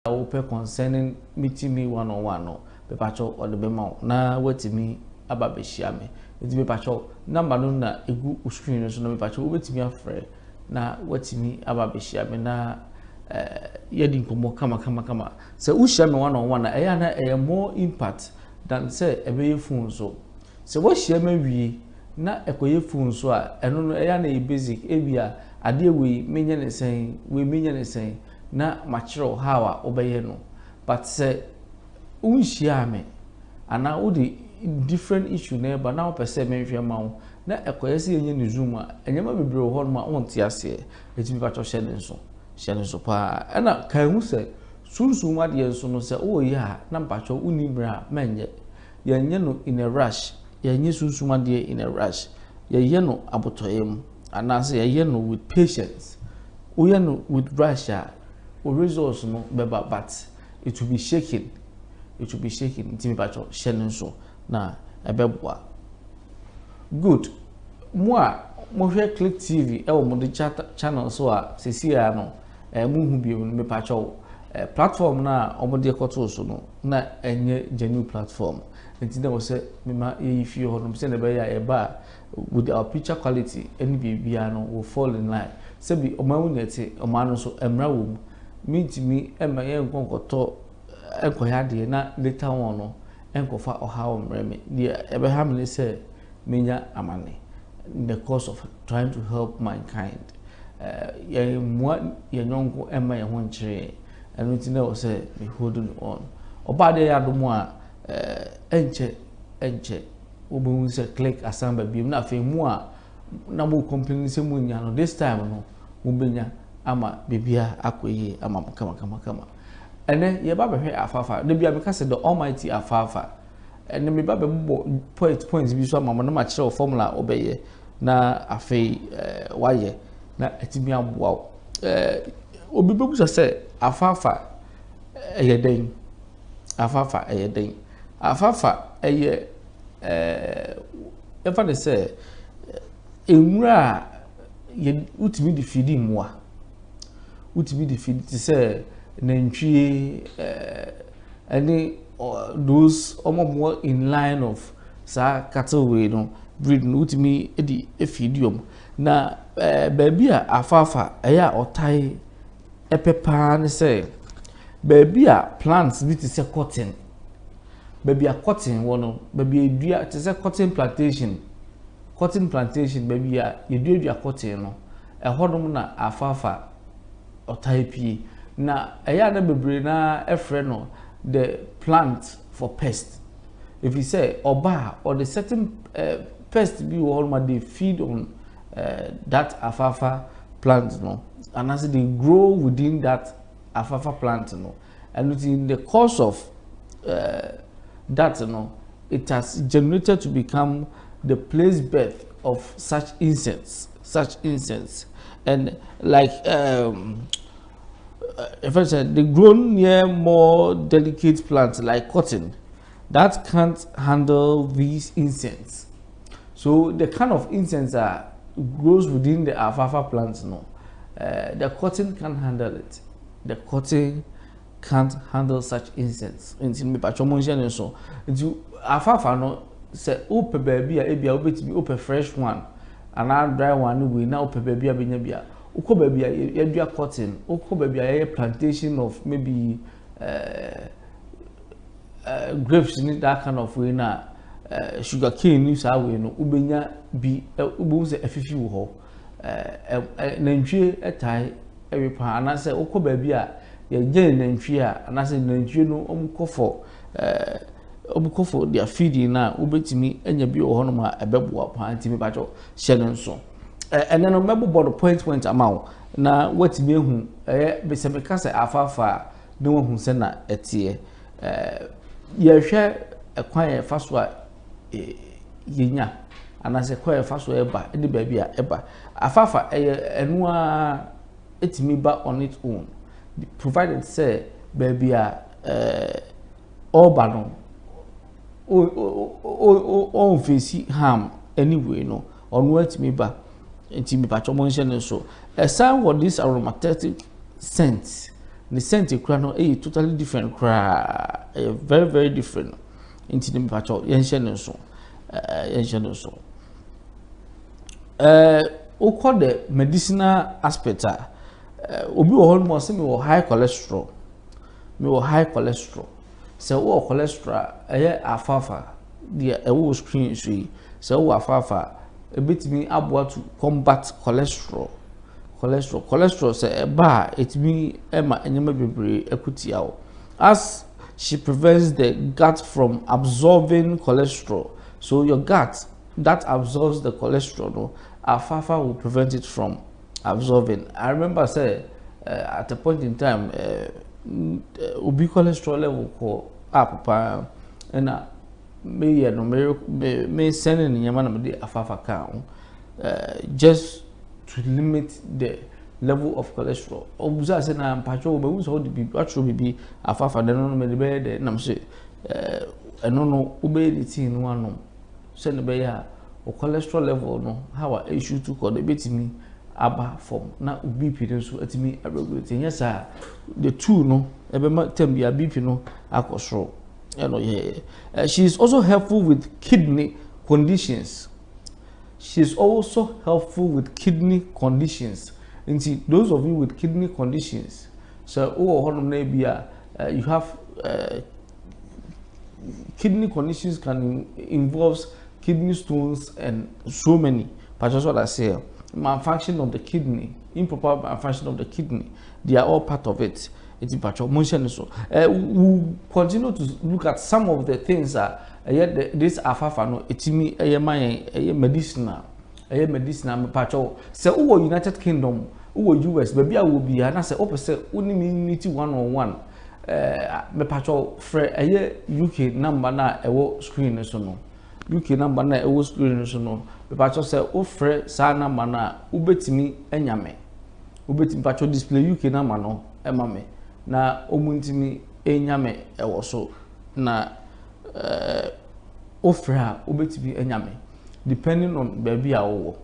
open concerning meeting me one on one no be pacho or the bema na wetimi aba be hia me enti be pacho number no na egu screen no so na be pacho wetimi afre na wetimi aba be hia me na yedi nkomo kama se wo hia me one on one na eya na more impact than say ebe phone so se wo hia me wie na ekoye phone so a eno no eya na e basic ebia ade we menye ne sen we menye ne sen na machiro how a obeye no but say unhia me ana wo the different issue na ba na opese menhwe ma wo na ekoye se yenye ne zoom a enyema bebre ho no ma wonte ase etimi ba to hye ne so pa na kan hu se sunsun ade enso no se o yi a na mpacho unibra menye yenye no in a rush yenye sunsun ade in a rush yenye no abotoyem ana se yenye no with patience o yenye no with rush o results no beba but it will be shaking ntimi pacho hye so na ebeboa good mo hwe click tv e wo mo de channel so a sesia no mo hu bi me pacho platform na omo de koto so no na enye genuine platform enti na wo se me ma e fi ho no se na be ya e ba with our picture quality any bibia no will fall in line se bi o ma wu neti o ma no so emra wo mitimi ema ye nkonkoto enkoya de na later on no enkofa oha o mreme de ebe ha me say menya amane in the course of trying to help mankind ye nyonko ema ye ho nkyere enu ti na o say me holding on oba de ya do mo a enche obo say click asamba bi na fe mu a na mo complain say mu nya no this time no mo benya ama bibia akoyi ama kama ene ye ba behwe afafa de bia because the almighty afafa ene me ba be points bi so ama no ma kire formula obeye na afei waye na etimi aboa obi bebu say afafa eyeden afafa eye efa de say enwura ye utimi di feeding moa utimi di feed ti say nantwie any those more in line of sa cattle we no breed no utimi edi efidium na baby a afafa eya otai epepa ne say baby a plants bi ti say cotton baby a cotton wono baby edua ti say cotton plantation baby a edua cotton no ehodom na afafa otai pie na eya na bebre na efre no the plant for pest if you say oba or the certain pest be all they feed on that afafa plant no and as they grow within that afafa plant no and in the course of that no it has generated to become the place birth of such insects and like if I said they grow near more delicate plants like cotton that can't handle these insects. So the kind of insects that grows within the alfalfa plants, no, the cotton can't handle it. The cotton can't handle such insects. Until me patrol so. Until alfalfa no say open baby a ebia obeti be open fresh one, and I dry one we now open baby a binya. Uko baby a cotton, uko baby a plantation of maybe grapes in that kind of way na sugar cane ni sa we no ubenya bi ubu se afifi wo ho nantwie etai ewepa anase uko baby a ye gye nantwie a anase nantwie no omukofo dia feeding na ubetimi enya bi wo ho no ma ebeboa pa ntimi bacho hye no nso and then remember the point amount na what me hu be se me kase afafa no hu se na etie ye hwe ekwan e faso a yenya anase kwa e faso eba e de ba bia eba afafa enu a etimi ba on its own provided say baby a obano o face harm anyway no on etimi ba enti me patcho mention so a sound what this aromatic scent the scent kura no totally different kura very very different into the pacho yenhye so we call the medicinal aspect obi wo hon mo say me high cholesterol so we cholesterol afafa the screen so we afafa a bit me aboa to combat cholesterol say ba it me ema enyema bebre ekutia wo as she prevents the gut from absorbing cholesterol. So your gut that absorbs the cholesterol, no, alfalfa will prevent it from absorbing. I remember say at a point in time ubi cholesterol level ko up and me sending nyama na me alfalfa can just to limit the level of cholesterol. Obuza say na mpacho be so the be actually be alfalfa den no me be de na say eno no ube the tin no anom say ne be ya o cholesterol level no how a issue to call the betimi aba form na BP den so atimi regulate yes the two no e be ma tem bia BP no akosoro she is also helpful with kidney conditions. She's also helpful with kidney conditions. And see, those of you with kidney conditions, so you have kidney conditions can involve kidney stones and so many. But that's what I say. Malfunction of the kidney, improper malfunction of the kidney, they are all part of it. It's so. We'll continue to look at some of the things that this alfalfa no etimi medicinal medicinal pacho say who United Kingdom who US baby a will be na say opese unimmunity 101 me pacho free UK number na ewo screen so no UK number na ewo screen so no me pacho say o free sa number na ubetimi enyame ubetimi pacho display UK number no emame na omuntimi enyame ewo so na ofra obetibi enyame depending on baby awo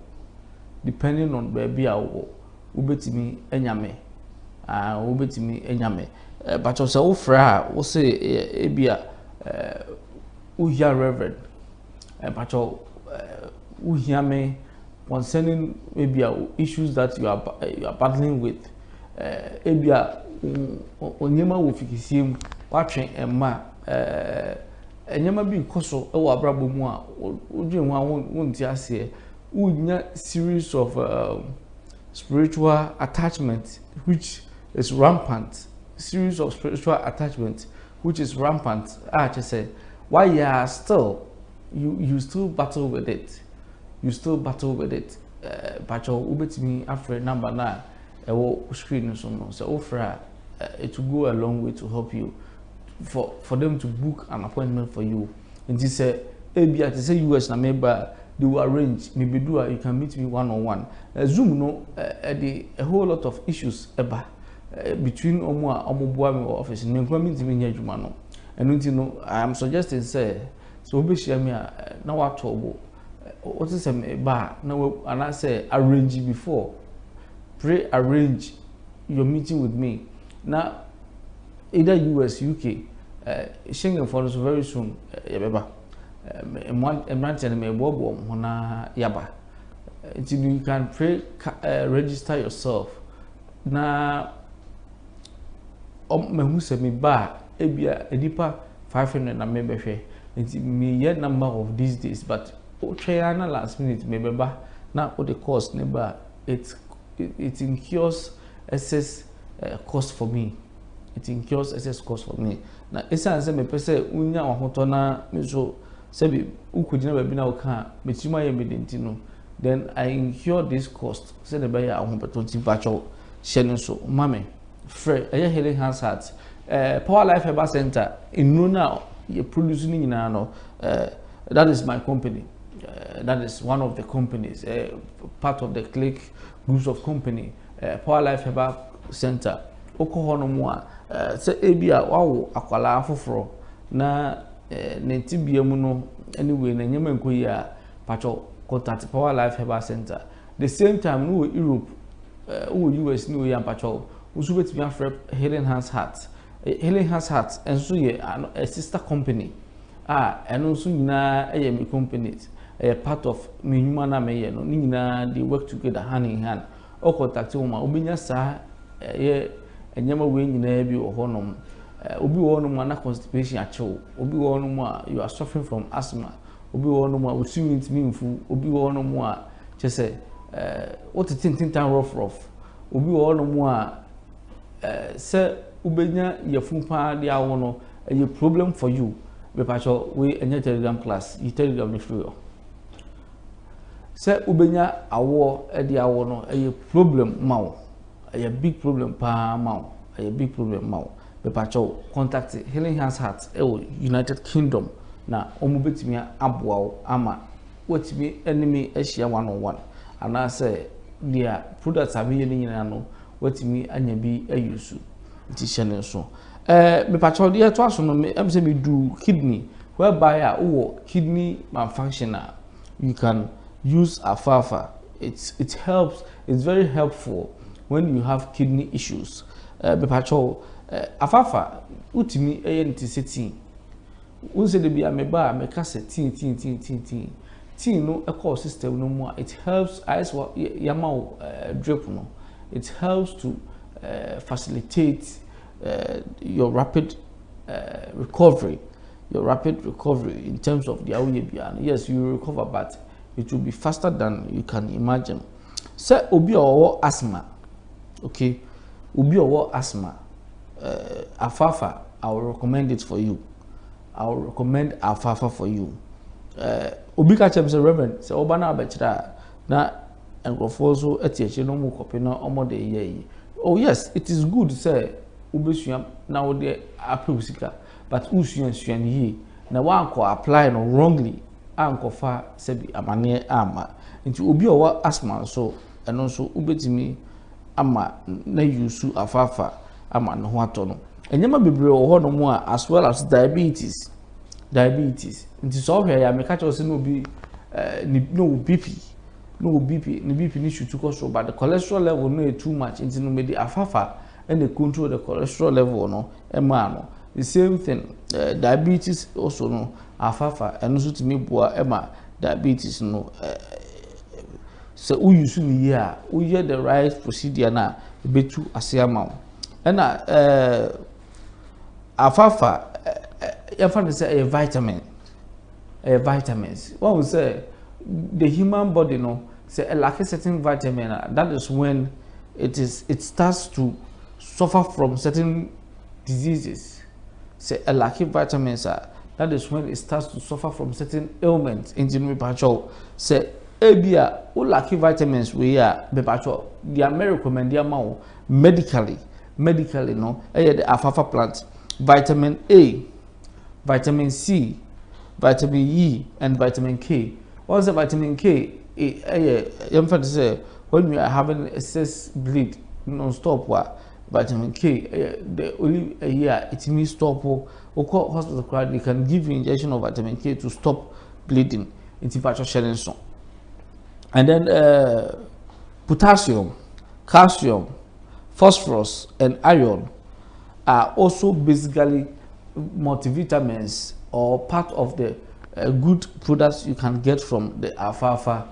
obetimi enyame obetimi enyame but so ofra wo say ebia uhia reverend but uhiame concerning maybe issues that you are battling with ebia onyema wo fikisiem watwen emma enyema bi koso e wa abrabo mu a odwen ho wonti ase unya series of spiritual attachment which is rampant I say why you are still you still battle with it but your ubetimi afre number na e wo screen so no so ofra it will go a long way to help you for them to book an appointment for you. And they say ABA to say US na member they will arrange maybe you can meet me one-on-one. Zoom no a whole lot of issues between omo office and me meet me here no. And you know I am suggesting say so be share me now what trouble what is a bar now and I say arrange before pre-arrange your meeting with me now. Either US, UK, Schengen for us very soon. Yeba, and me bobo hona yaba. You can register yourself. Na me who say me ba ebia edipa 500 na member share. It's me yet number of these days, but na last minute me ba na what the cost neba it incurs excess cost for me. It incurs excess cost for me. Na esa say me pese unya ahoto na me so say be ukudina ba bi na uka metima ye medenti no then I incur this cost say the buyer ahobetonti bacho shene so mame free eye healing hands heart Power Life Herbal Center in Nuna you produce ni nyina no that is my company. That is one of the companies part of the click groups of company Power Life Herbal Center okohono mu a se ebia wawo akwala afoforo na nentibia mu no anyway na nyema nkoyi a pacho contact Power Life Herbal Center the same time no Europe US no ya pacho usu betimi afre Healing Hands Heart. Healing Hands Heart enso ye a sister company eno nso nyina eye me companies part of me human na me ye no ni nyina they work together hand in hand o contact wo ma obenya sa ye enyama we nyina bi wo honom obi wo honom na constipation achew obi wo honom you are suffering from asthma obi wo honom osumi ntimi mfu obi wo honom chese what tin rough obi wo honom se ubenya yefun pa dia wo no a problem for you be pacho we enya Telegram class you Telegram me free se ubenya awo dia wo no a problem mawo a big problem pa mawo a big problem mawo be pacho contact Healing Hands Heart United Kingdom na omo betimi aboa ama wetimi enemy ehia 101 ana se dia products abiye ni nyina no wetimi anya bi ayusu ti channel so me pacho dia to aso no me say me do kidney whereby kidney malfunction you can use alfalfa. It helps, it's very helpful when you have kidney issues. Me pacho alfalfa utimi enti seti unse de bia me ba me ka se tin no eco system no more. It helps as well yama drip no. It helps to facilitate your rapid recovery in terms of the awuye. Yes, you will recover, but it will be faster than you can imagine. Say obi owo asthma, okay, obi owo asthma, alfalfa, I will recommend it for you. I will recommend alfalfa for you. Obi ka chem say reverend say oba na abechira na enkrofo so etieche no mu kope na omode ye. Oh yes, it is good say ubesua na wo de apusika, but usua yi na wa anko apply no wrongly anko fa sebi amane ama nti obi owa asthma so eno so ubetimi ama na yusu afafa ama no ho ato no enyema bebre wo ho no mu as well as diabetes nti so hwe ya meka cho se no bi no BP ni should to control, but the cholesterol level no too much into no the afafa and they control the cholesterol level no no the same thing diabetes also no afafa and also to me boa ema diabetes no so we use ni here we hear the right procedure na betu asiama and afafa you find say a vitamins what we say the human body no say a lack certain vitamin that is when it starts to suffer from certain diseases. Say a lack of vitamins that is when it starts to suffer from certain ailments in the patrol. Say ebia o lack vitamins we are the patrol the American recommend medically no the alfalfa plant vitamin A, vitamin C, vitamin E and vitamin K. What's the vitamin K? Say when we are having excess bleed non-stop, vitamin K, the only year it means stop or hospital crowd, they can give you injection of vitamin K to stop bleeding into patrol shedding. And then potassium, calcium, phosphorus, and iron are also basically multivitamins or part of the good products you can get from the alfalfa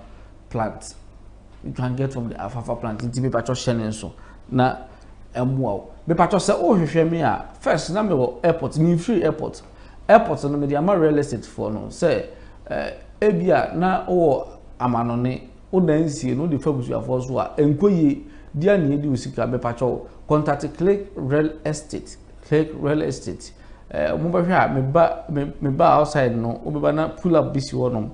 plant. You can get from the alfalfa plant. Inti me pacho shenen so na emwa. Me pacho say oh hwehwe me a first na me go airport, me free airport. Airport no me dey ama real estate for no say ebia na o amanone o dan sie no dey fabusu afo so a enkoye dia na edi usika me pacho contact Click Real Estate. Me ba outside no obeba na pull up this one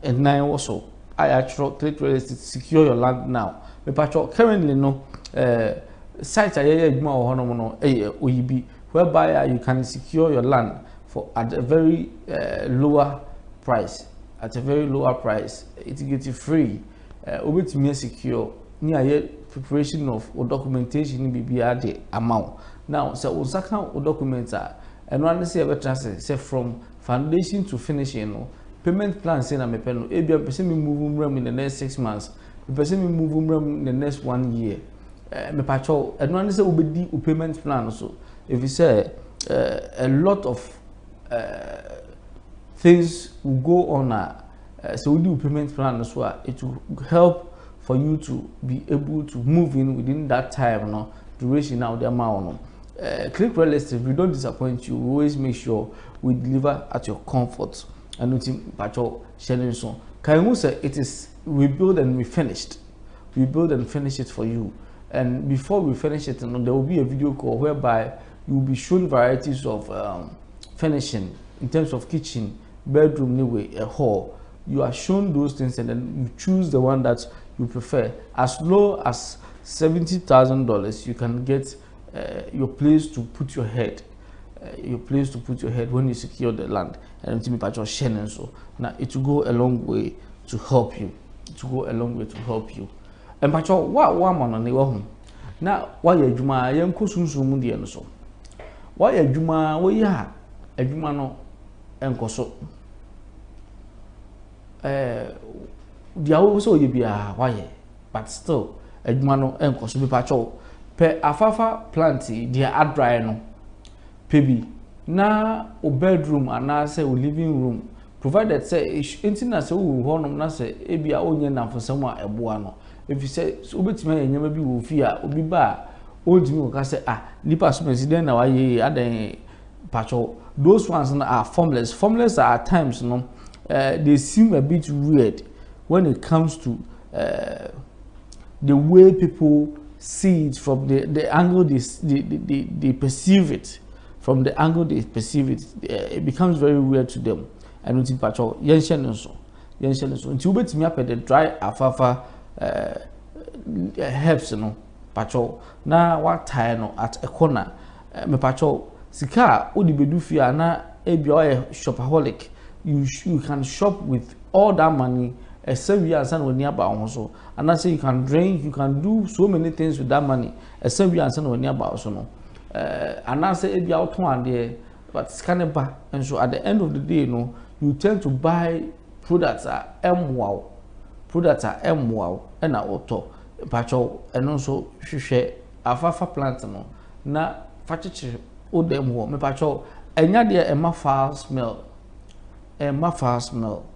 and nine also I actually Click Real Estate secure your land now. Me patrol currently no site ayeye adwuma wo hono no oyibi whereby you can secure your land for at a very lower price. It gets you free obetumi secure ni aye preparation of documentation ni bibia de amount. Now so usaka documents and one say say from foundation to finishing no payment plan say na me pay no e bia person me move in the next 6 months, the person me move in the next 1 year. me pacho eno an say obedi o payment plan so if you say a lot of things will go on so we do payment plan as well. It will help for you to be able to move in within that time, no duration now the amount. Click Real Estate, we don't disappoint you. We always make sure we deliver at your comfort. And we think pacho sharing so. Can you say it is we build and we finished? We build and finish it for you. And before we finish it, there will be a video call whereby you will be shown varieties of finishing in terms of kitchen, bedroom, anyway, a hall. You are shown those things and then you choose the one that you prefer. As low as $70,000, you can get your place to put your head. Your place to put your head when you secure the land. And to me, patch sharing so. Now it will go a long way to help you. It will go a long way to help you. And patch what man on the home. Now why you juma young kusunsu mundi and so. Why you juma we ya a juma no and koso. The also you be a why, but still a jumano and cost pacho per afafa planty, dear ad dry no pebi na o bedroom and na say living room provided say intina say we honum na say ebia onye na for someone eboa no if you say so betime enyama bi wo fi a obi ba ontimi o ka say nipa so president na waye adan pacho those ones are formless are at times no they seem a bit weird when it comes to the way people see it from the angle they perceive it. From the angle they perceive it, it becomes very weird to them. And until pacho yenshen so until we me up at the dry afafa herbs no pacho na what tie no at a corner me pacho sika odi bedu fia na ebi oy shopaholic. You can shop with all that money except we are when nearby also. And I say you can drink, you can do so many things with that money except we are when nearby also no. And I say if you out one there, but scan back, and so at the end of the day, you know, you tend to buy products at wow, and auto pacho, and also share a fafa plant no na fachichi o dem wo me pacho enya de ema foul smell. Emma fast smell,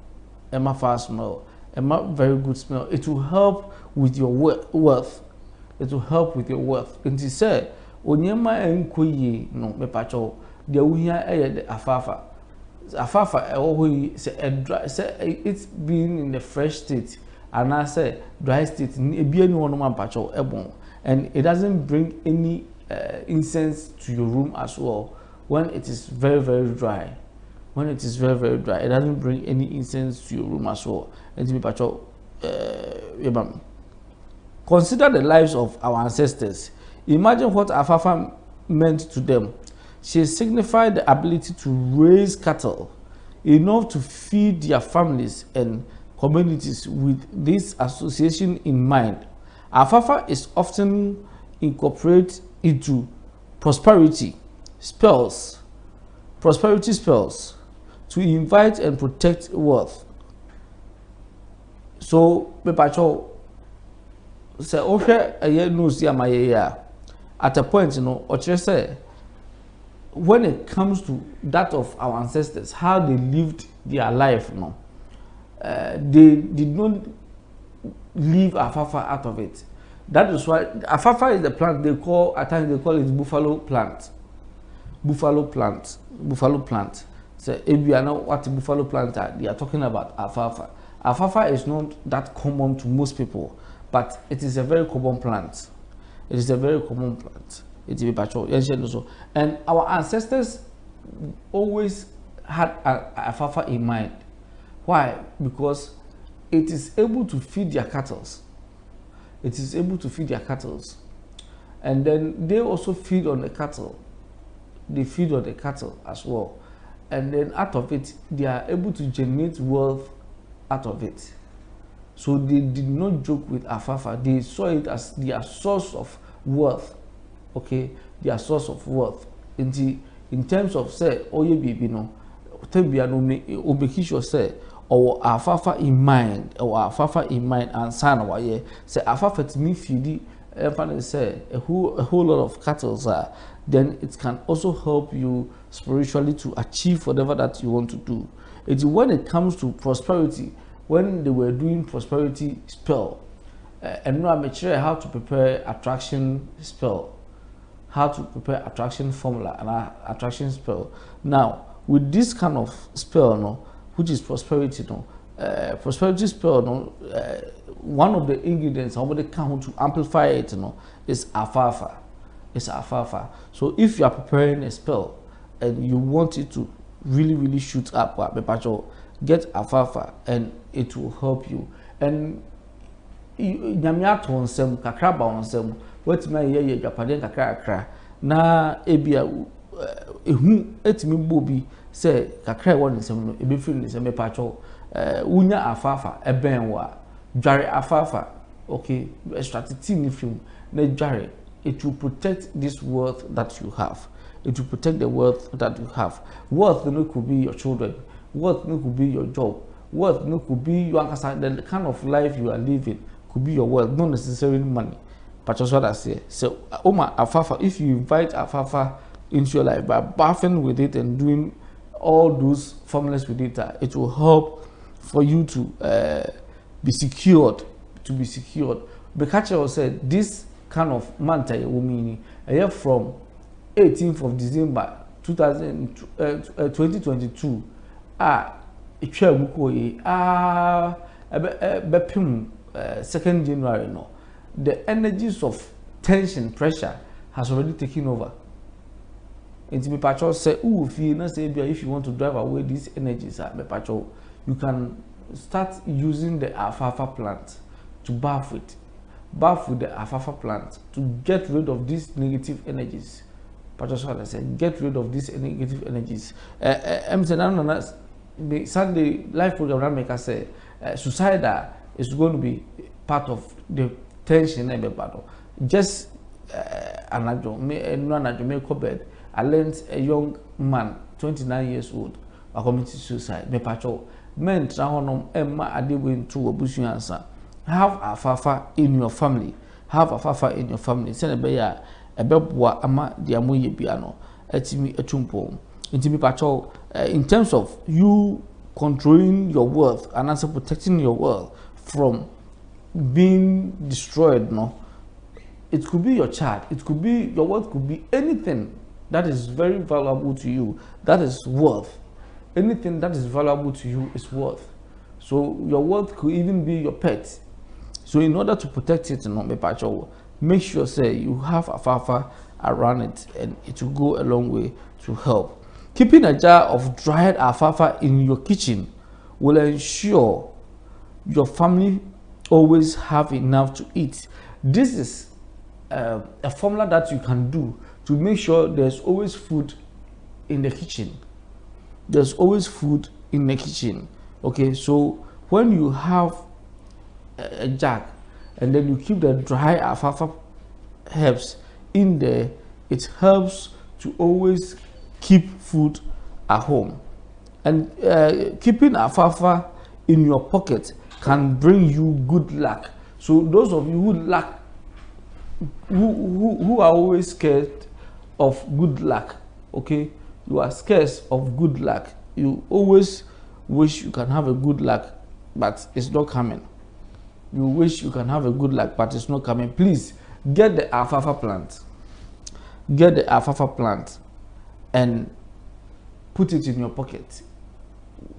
very good smell. It will help with your worth. It will help with your worth. And he said, Onyema enkoye no me pacho de uhia the afafa. Afafa say it's being in the fresh state and I say dry state ebi enu ono man pacho ebon, and it doesn't bring any incense to your room as well when it is very dry. When it is very dry, it doesn't bring any incense to your room as well. And to be pacho, consider the lives of our ancestors. Imagine what Afafa meant to them. She signified the ability to raise cattle enough to feed their families and communities with this association in mind. Afafa is often incorporated into prosperity spells to invite and protect wealth. So, Pepacho say, okay, a year no see my year. At a point, you know, or say, when it comes to that of our ancestors, how they lived their life, you know, they did not leave Afafa out of it. That is why Afafa is the plant they call, at times they call it buffalo plant. Buffalo plant. So if you know what buffalo plant are, they are talking about Afafa. Afafa is not that common to most people, but it is a very common plant. It is a very common plant. It is patrol. And our ancestors always had Afafa in mind. Why? Because it is able to feed their cattle. It is able to feed their cattle. And then they also feed on the cattle. They feed on the cattle as well. And then out of it, they are able to generate wealth out of it. So they did not joke with Afafa. They saw it as their source of wealth. Okay, their source of wealth. In terms of say, oh yeah, baby, no, make sure say, or Afafa in mind, and son, why say Afafa to me feed Finally say a whole lot of cattle, then it can also help you spiritually to achieve whatever that you want to do. It's when it comes to prosperity, when they were doing prosperity spell, and now I'm sure how to prepare attraction spell, how to prepare attraction formula and attraction spell. Now with this kind of spell, no, which is prosperity, no, prosperity spell, no, one of the ingredients somebody can to amplify it, no, is alfalfa. It's alfalfa. So if you are preparing a spell and you want it to really shoot up, get alfalfa and it will help you. And nyamia to onsem kakra ba onsem wetima ye japaden kakra na ebia ehu etimi bobi se kakra won nsem no ebe firi nsem me pacho unya afafa eben wa dware afafa. Okay, strategy ni film na dware. It will protect this wealth that you have. It will protect the wealth that you have. Wealth no could be your children, wealth no could be your job, wealth no could be your the kind of life you are living. Could be your wealth, not necessarily money. But that's what I say. So, Oma Afafa, if you invite Afafa into your life by bathing with it and doing all those formulas with it, it will help for you to be secured. To be secured. Bekacha said this kind of manta wumini from 18th of December 2022. Second January, no, the energies of tension, pressure has already taken over. It's me patrol say, "Oh, if you want to drive away these energies, you can start using the alfalfa plant to bath with the alfalfa plant to get rid of these negative energies." Patrol said, "Get rid of these negative energies." The Sunday live program maker say, "Suicide is going to be part of the tension in the battle." Just I learned a young man, 29 years old, a committed suicide. Men Emma Adewe to Obusu answer. Have a fafa in your family. Have a fafa in your family. Send a bear, a bebwa ama diamoye piano, etimi etumpo. In terms of you controlling your wealth and also protecting your wealth from being destroyed, no, it could be your child, it could be your wealth, could be anything that is very valuable to you. That is worth. Anything that is valuable to you is worth. So your wealth could even be your pet. So in order to protect it, no, make sure say you have a fafa around it, and it will go a long way to help. Keeping a jar of dried alfalfa in your kitchen will ensure your family always have enough to eat. This is a formula that you can do to make sure there's always food in the kitchen. There's always food in the kitchen. Okay, so when you have a jug and then you keep the dry alfalfa herbs in there, it helps to always keep food at home. And keeping alfalfa in your pocket can bring you good luck. So those of you who are always scared of good luck, okay, you are scared of good luck. You always wish you can have a good luck, but it's not coming. You wish you can have a good luck, but it's not coming. Please get the alfalfa plant. Get the alfalfa plant and put it in your pocket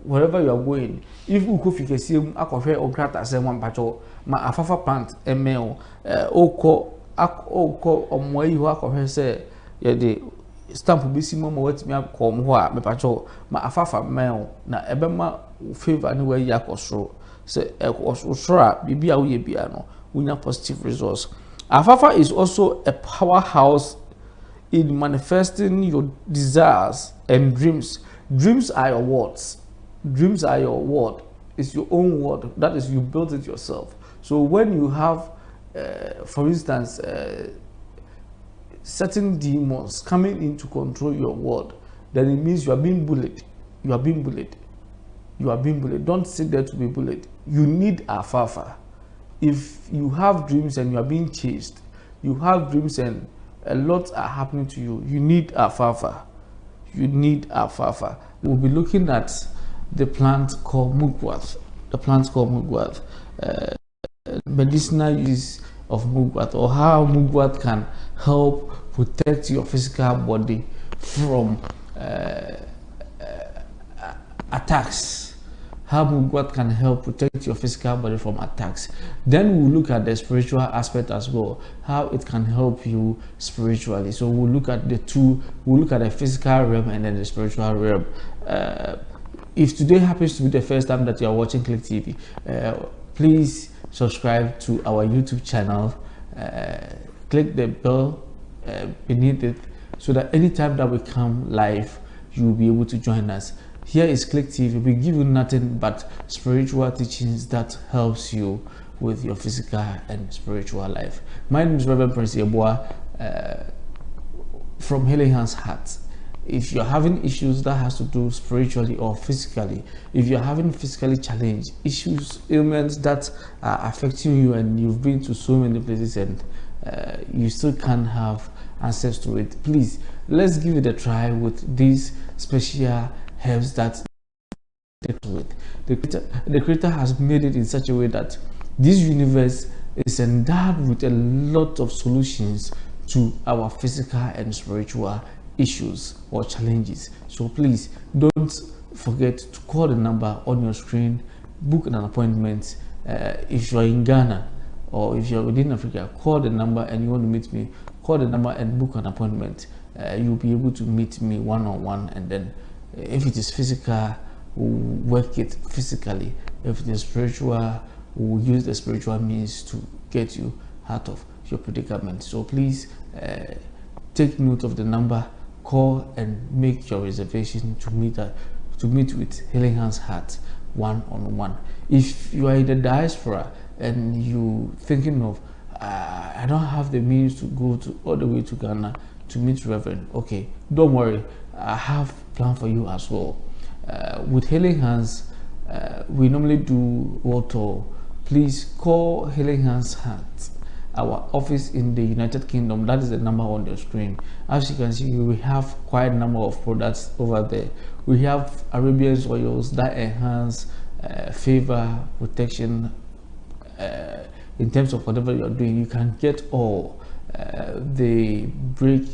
wherever you are going. If you go fike sim akofre okrata se wan pacho ma alfalfa plant emel oko omwai ho akofre se ye de stamp bi simo mo watimi akom ho a me pacho ma alfalfa mel na ebema favor ni we yakosro se osro bibia wo ye bia no unya positive results. Alfalfa is also a powerhouse in manifesting your desires and dreams. Dreams are your words. Dreams are your word. It's your own word. That is, you built it yourself. So when you have, for instance, certain demons coming in to control your word, then it means you are being bullied. You are being bullied. You are being bullied. Don't sit there to be bullied. You need alfalfa. If you have dreams and you are being chased, you have dreams and a lot are happening to you, you need alfalfa. You need alfalfa. We'll be looking at the plant called mugwort. The plant called mugwort. Medicinal use of mugwort, or how mugwort can help protect your physical body from attacks. How mugwort can help protect your physical body from attacks. Then we'll look at the spiritual aspect as well, how it can help you spiritually. So we'll look at the two. We'll look at the physical realm and then the spiritual realm. If today happens to be the first time that you are watching Click TV, please subscribe to our YouTube channel. Click the bell beneath it, so that anytime that we come live, you'll be able to join us. Here is Click TV. We give you nothing but spiritual teachings that helps you with your physical and spiritual life. My name is Reverend Prince Yeboah from Healing Hands Heart. If you're having issues that has to do spiritually or physically, if you're having physically challenged issues, ailments that are affecting you, and you've been to so many places and you still can't have access to it, please, let's give it a try with these special herbs that with the creator has made it in such a way that this universe is endowed with a lot of solutions to our physical and spiritual issues or challenges. So please don't forget to call the number on your screen, book an appointment. If you're in Ghana or if you're within Africa, call the number and you want to meet me, call the number and book an appointment. You'll be able to meet me one-on-one, and then if it is physical, we'll work it physically. If it is spiritual, we'll use the spiritual means to get you out of your predicament. So please take note of the number, call and make your reservation to meet with Healing Hands Heart one-on-one. If you are in the diaspora and you thinking of I don't have the means to go all the way to Ghana to meet Reverend, okay, don't worry, I have plan for you as well. With Healing Hands, we normally do water. Please call Healing Hands Heart, our office in the United Kingdom. That is the number on your screen. As you can see, we have quite a number of products over there. We have Arabian oils that enhance favor, protection, in terms of whatever you're doing. You can get all. They break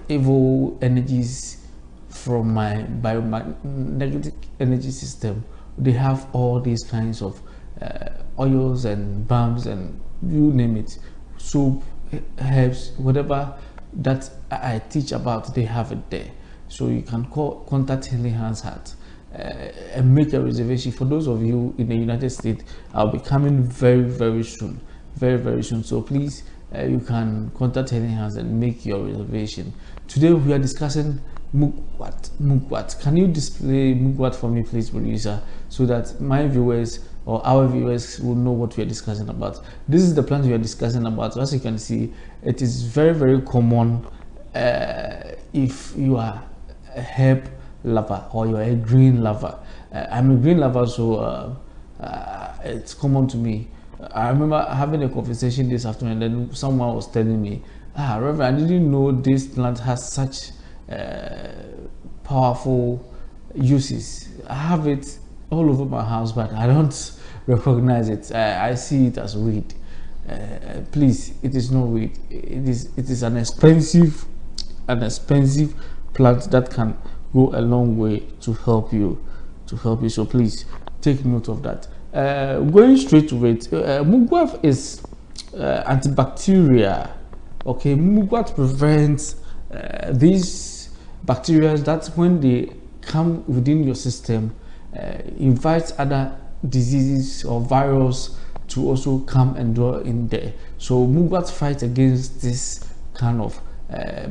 evil energies from my biomagnetic energy system. They have all these kinds of oils and balms and you name it, soap, herbs, whatever that I teach about, they have it there. So you can contact Healing Hands Heart and make a reservation. For those of you in the United States, I'll be coming very soon, very soon. So please, you can contact Healing Hands and make your reservation. Today we are discussing mugwort. Can you display mugwort for me, please, producer, so that my viewers or our viewers will know what we are discussing about? This is the plant we are discussing about. As you can see, it is very common if you are a herb lover or you are a green lover. I'm a green lover, so it's common to me. I remember having a conversation this afternoon, and then someone was telling me, Reverend, I didn't know this plant has such powerful uses. I have it all over my house, but I don't recognize it. I see it as weed. Please, it is not weed. It is an expensive plant that can go a long way to help you. So please take note of that. Going straight to it, mugwort is antibacterial. Okay, mugwort prevents these bacteria that when they come within your system, invites other diseases or virus to also come and dwell in there. So mugwort fights against this kind of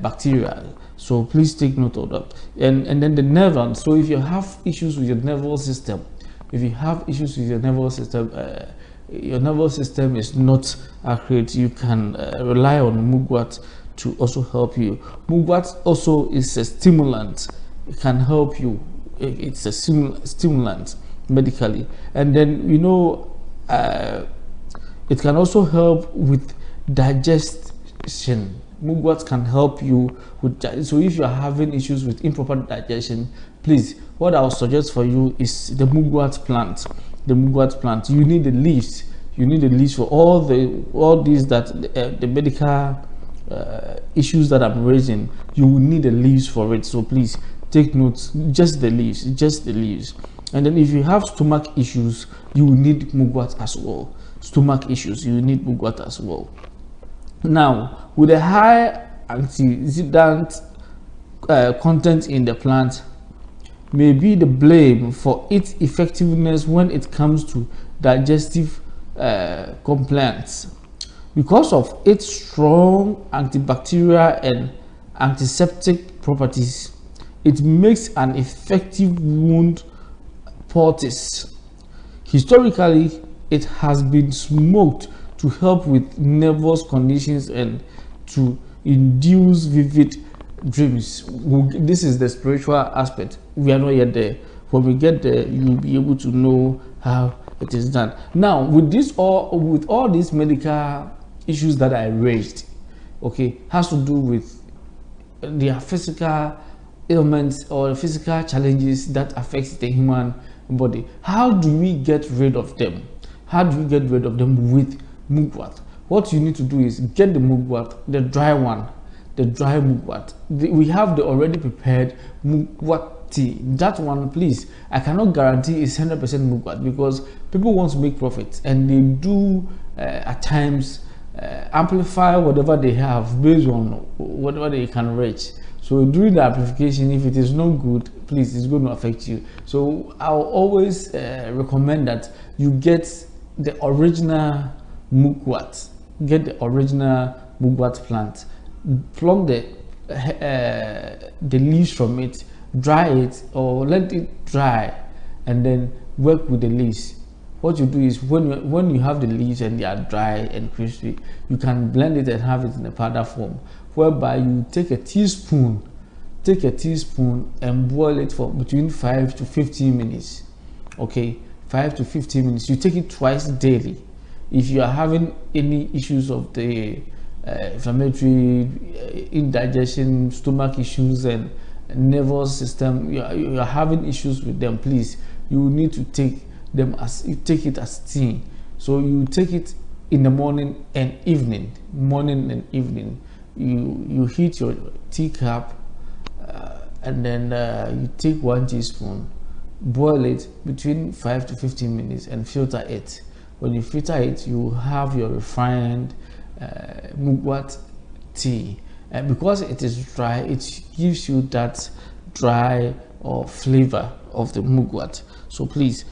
bacteria. So please take note of that. And then the nerve. So if you have issues with your nervous system, your nervous system is not accurate, you can rely on mugwort to also help you. Mugwort also is a stimulant. It can help you. It's a stimulant medically. And then it can also help with digestion. Mugwort can help you with that. So if you are having issues with improper digestion, please, what I'll suggest for you is the mugwort plant. The mugwort plant. You need the leaves. You need the leaves for all these that the medical issues that I'm raising. You will need the leaves for it. So please take notes. Just the leaves. Just the leaves. And then if you have stomach issues, you will need mugwort as well. Stomach issues, you need mugwort as well. Now, with a high antioxidant content in the plant, may be the blame for its effectiveness when it comes to digestive complaints. Because of its strong antibacterial and antiseptic properties, it makes an effective wound poultice. Historically, it has been smoked to help with nervous conditions and to induce vivid dreams. This is the spiritual aspect. We are not yet there. When we get there, you'll be able to know how it is done. Now, with all these medical issues that I raised, okay, has to do with their physical ailments or physical challenges that affects the human body. How do we get rid of them? How do we get rid of them with mugwort? What you need to do is get the mugwort, the dry one, the dry mugwort. We have the already prepared mugwort tea. That one, please, I cannot guarantee it's 100% mugwort because people want to make profits and they do at times amplify whatever they have based on whatever they can reach. So during the amplification, if it is not good, please, it's going to affect you. So I'll always recommend that you get the original mugwort. Get the original mugwort plant. Pluck the leaves from it, dry it or let it dry, and then work with the leaves. What you do is when you have the leaves and they are dry and crispy, you can blend it and have it in a powder form, whereby you take a teaspoon and boil it for between 5 to 15 minutes. Okay, 5 to 15 minutes. You take it twice daily. If you are having any issues of the inflammatory, indigestion, stomach issues, and nervous system, you are having issues with them, please, you need to take it as tea. So you take it in the morning and evening. You heat your teacup and then you take 1 teaspoon, boil it between 5 to 15 minutes and filter it. When you filter it, you have your refined mugwort tea. Because it is dry, it gives you that dry or flavor of the mugwort. So please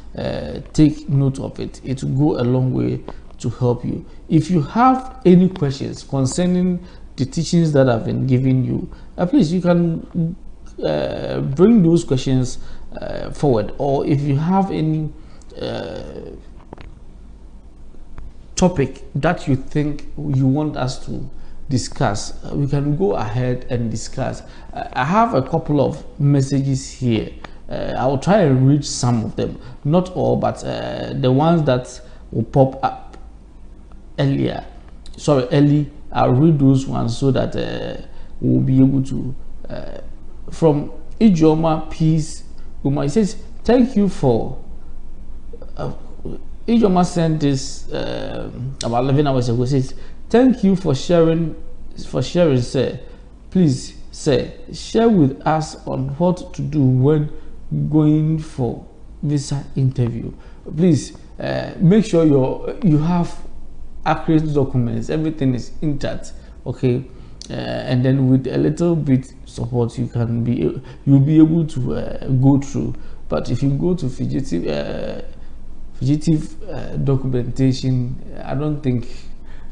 take note of it. It will go a long way to help you. If you have any questions concerning the teachings that I've been giving you, please, you can bring those questions forward. Or if you have any topic that you think you want us to discuss, we can go ahead and discuss. I have a couple of messages here. I'll try and read some of them, not all, but the ones that will pop up early. I'll read those ones so that we'll be able to. From Yeboah Peace, it says, thank you for. Yeboah sent this about 11 hours ago. It says, thank you for sharing, sir. Please, sir, share with us on what to do when going for visa interview. Please make sure you have accurate documents. Everything is intact, okay? And then with a little bit support, you'll be able to go through. But if you go to fugitive documentation, I don't think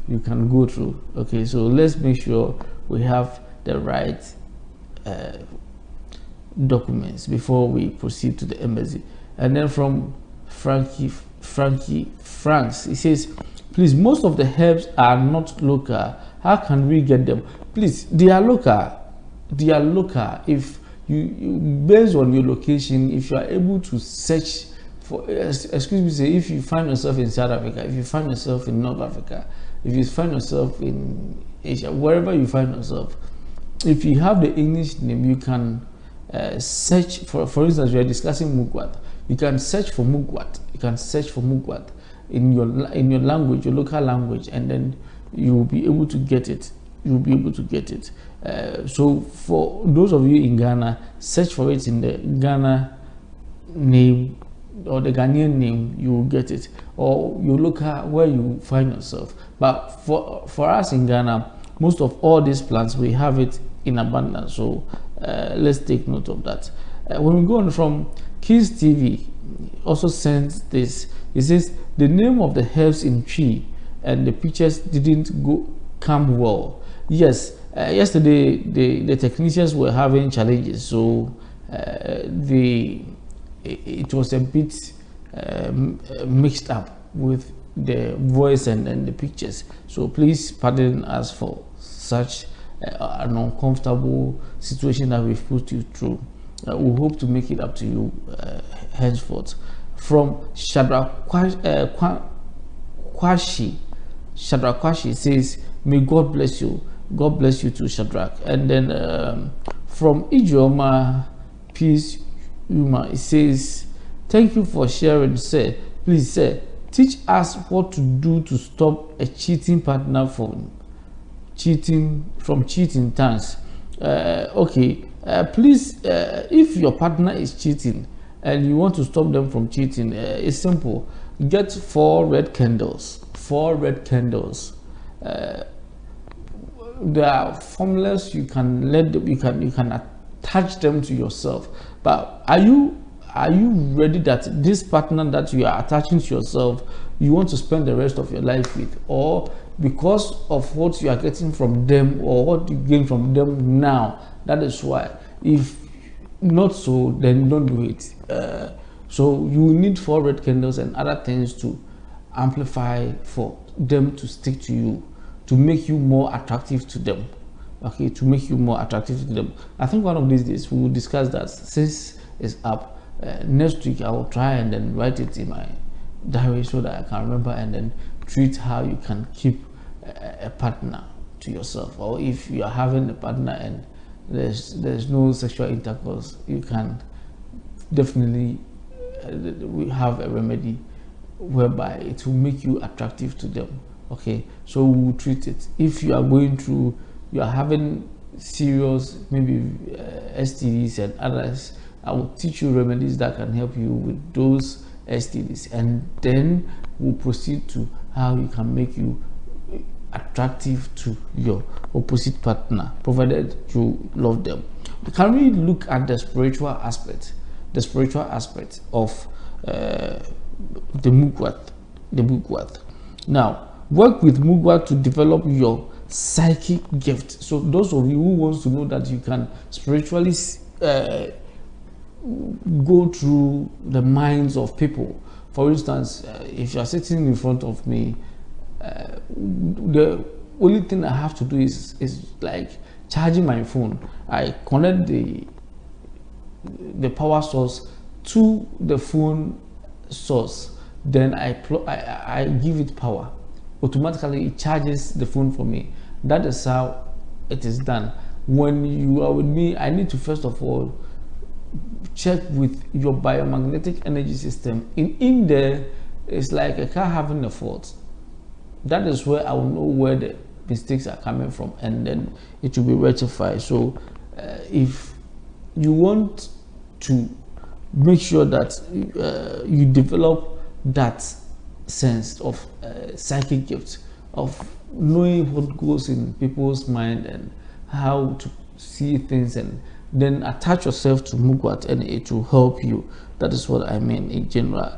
you can go through. Okay, so let's make sure we have the right documents before we proceed to the embassy. And then from Frankie Franks, he says, please, most of the herbs are not local. How can we get them? Please, they are local. If you based on your location, if you are able to search for, excuse me, say if you find yourself in South Africa, if you find yourself in North Africa, if you find yourself in Asia, wherever you find yourself, if you have the English name, you can search for instance, we are discussing Mugwat. You can search for Mugwat. You can search for Mugwat in your language, your local language, and then you will be able to get it. You will be able to get it. So for those of you in Ghana, search for it in the Ghana name or the Ghanaian name, you will get it, or you look at where you find yourself. But for us in Ghana, most of all these plants, we have it in abundance. So let's take note of that. When we go on from Kids TV, also sends this. It says the name of the herbs in tree and the pictures didn't come well. Yes, yesterday the technicians were having challenges, so it was a bit mixed up with the voice and the pictures. So please pardon us for such an uncomfortable situation that we've put you through. We hope to make it up to you henceforth. From Shadrach Kwashi says, may God bless you. God bless you too, Shadrach. And then from Ijeoma Peace Uma, it says, thank you for sharing, sir. Please, sir, teach us what to do to stop a cheating partner from cheating. Thanks. Okay. Please, if your partner is cheating and you want to stop them from cheating, it's simple. Get 4 red candles. 4 red candles. There are formulas you can you can attach them to yourself. But are you ready that this partner that you are attaching to yourself, you want to spend the rest of your life with, or because of what you are getting from them or what you gain from them now? That is why. If not so, then don't do it. So you need 4 red candles and other things to amplify for them to stick to you, to make you more attractive to them. Okay, to make you more attractive to them. I think one of these days we will discuss that. Since it's up, next week I will try and then write it in my diary so that I can remember, and then treat how you can keep a partner to yourself. Or if you are having a partner and there's no sexual intercourse, you can definitely we have a remedy whereby it will make you attractive to them. Okay, so we'll treat it. If you are going through, you are having serious maybe STDs and others, I will teach you remedies that can help you with those STDs, and then we'll proceed to how you can make you attractive to your opposite partner, provided you love them. Can we look at the spiritual aspect of the Mugwat? Now, work with Mugwat to develop your psychic gift. So those of you who wants to know that you can spiritually go through the minds of people. For instance, if you are sitting in front of me, the only thing I have to do is like charging my phone. I connect the power source to the phone source, then I give it power. Automatically it charges the phone for me. That is how it is done. When you are with me, I need to first of all check with your biomagnetic energy system. In there, it's like a car having a fault. That is where I will know where the mistakes are coming from, and then it will be rectified. So if you want to make sure that you develop that sense of psychic gift, of knowing what goes in people's mind and how to see things, and then attach yourself to Mugwat and it will help you. That is what I mean in general.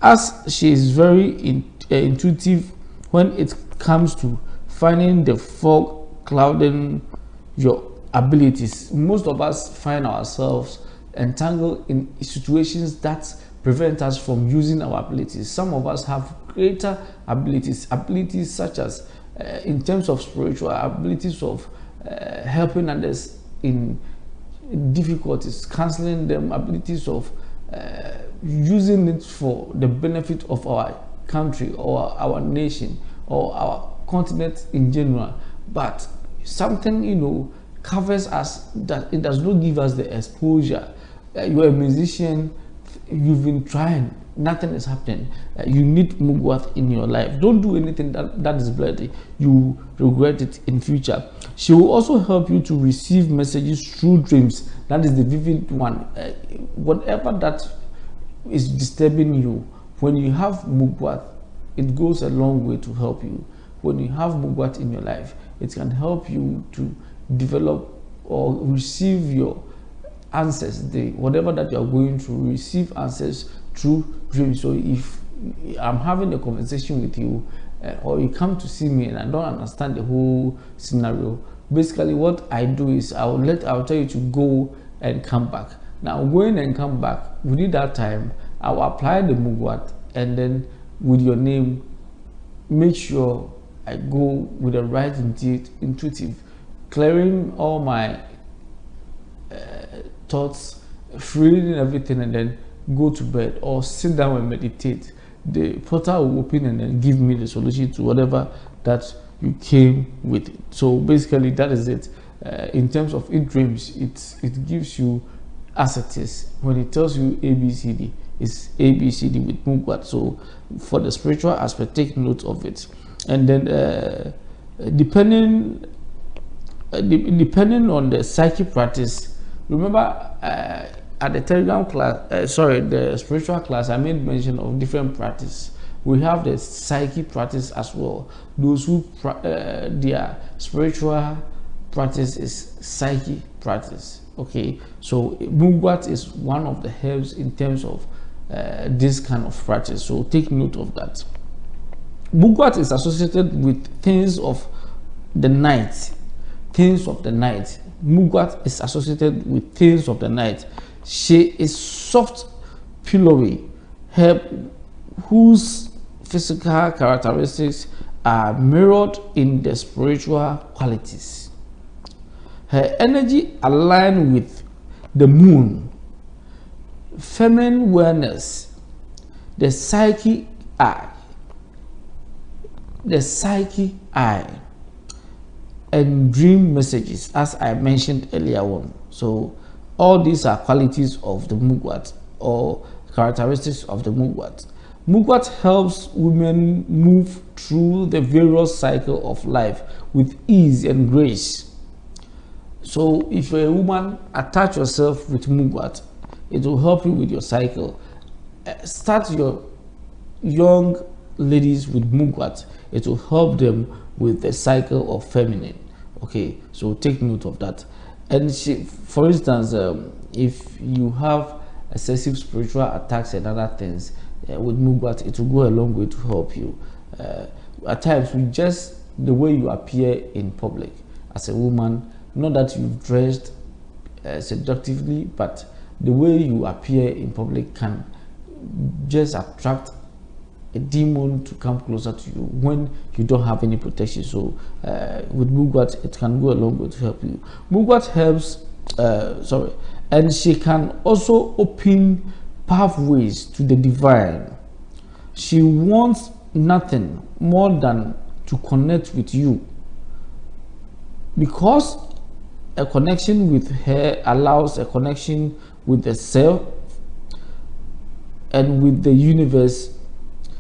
As she is very intuitive when it comes to finding the fog clouding your abilities. Most of us find ourselves entangled in situations that prevent us from using our abilities. Some of us have greater abilities such as in terms of spiritual abilities of helping others in difficulties, counseling them, abilities of using it for the benefit of our country or our nation, or our continent in general, but something, you know, covers us, that it does not give us the exposure. You're a musician, you've been trying, nothing is happening. You need Mugwat in your life. Don't do anything that is bloody. You regret it in future. She will also help you to receive messages through dreams. That is the vivid one. Whatever that is disturbing you, when you have Mugwat, it goes a long way to help you. When you have Mugwat in your life, it can help you to develop or receive your answers. Whatever that you are going through, receive answers through dreams. So if I'm having a conversation with you, or you come to see me and I don't understand the whole scenario, basically what I do is I'll tell you to go and come back. Now going and come back, within that time I'll apply the Mugwat, and then with your name, make sure I go with the right intuitive, clearing all my thoughts, freeing everything, and then go to bed or sit down and meditate. The portal will open and then give me the solution to whatever that you came with. So basically that is it. In terms of dreams, it gives you as it is. When it tells you ABCD, it's ABCD with Mugwat. So for the spiritual aspect, take note of it. And then depending on the psychic practice, remember at the Telegram class, the spiritual class, I made mention of different practice. We have the psychic practice as well. Those who their spiritual practice is psychic practice. Okay, so Mugwat is one of the herbs in terms of this kind of practice. So take note of that. Mugwat is associated with things of the night. Things of the night. Mugwat is associated with things of the night. She is soft, pillowy herb whose physical characteristics are mirrored in the spiritual qualities. Her energy aligned with the moon, feminine awareness, the psychic eye, and dream messages, as I mentioned earlier on. So all these are qualities of the Mugwat, or characteristics of the Mugwat. Mugwat helps women move through the various cycle of life with ease and grace. So if you're a woman, attach yourself with Mugwat. It will help you with your cycle. Start your young ladies with Mugwat. It will help them with the cycle of feminine. Okay, so take note of that. And for instance, if you have excessive spiritual attacks and other things, with Mugwat, it will go a long way to help you. At times, with just the way you appear in public as a woman, not that you've dressed seductively, but the way you appear in public can just attract a demon to come closer to you when you don't have any protection. So with Mugwat, it can go a long way to help you. Mugwat helps, and she can also open pathways to the divine. She wants nothing more than to connect with you, because a connection with her allows a connection with the self and with the universe.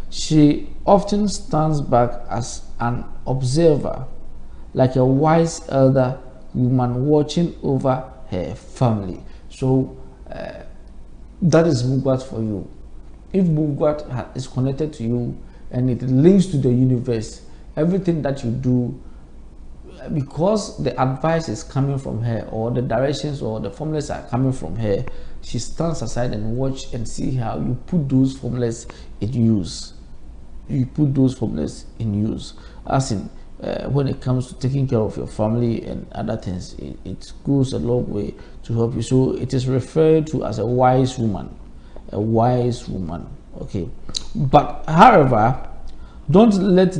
She often stands back as an observer, like a wise elder woman watching over her family. So that is Mugwat for you. If Mugwat is connected to you and it links to the universe, everything that you do, because the advice is coming from her, or the directions or the formulas are coming from her, she stands aside and watch and see how you put those formulas in use. You put those formulas in use, as in when it comes to taking care of your family and other things, it goes a long way to help you. So it is referred to as a wise woman. Okay, but however, don't let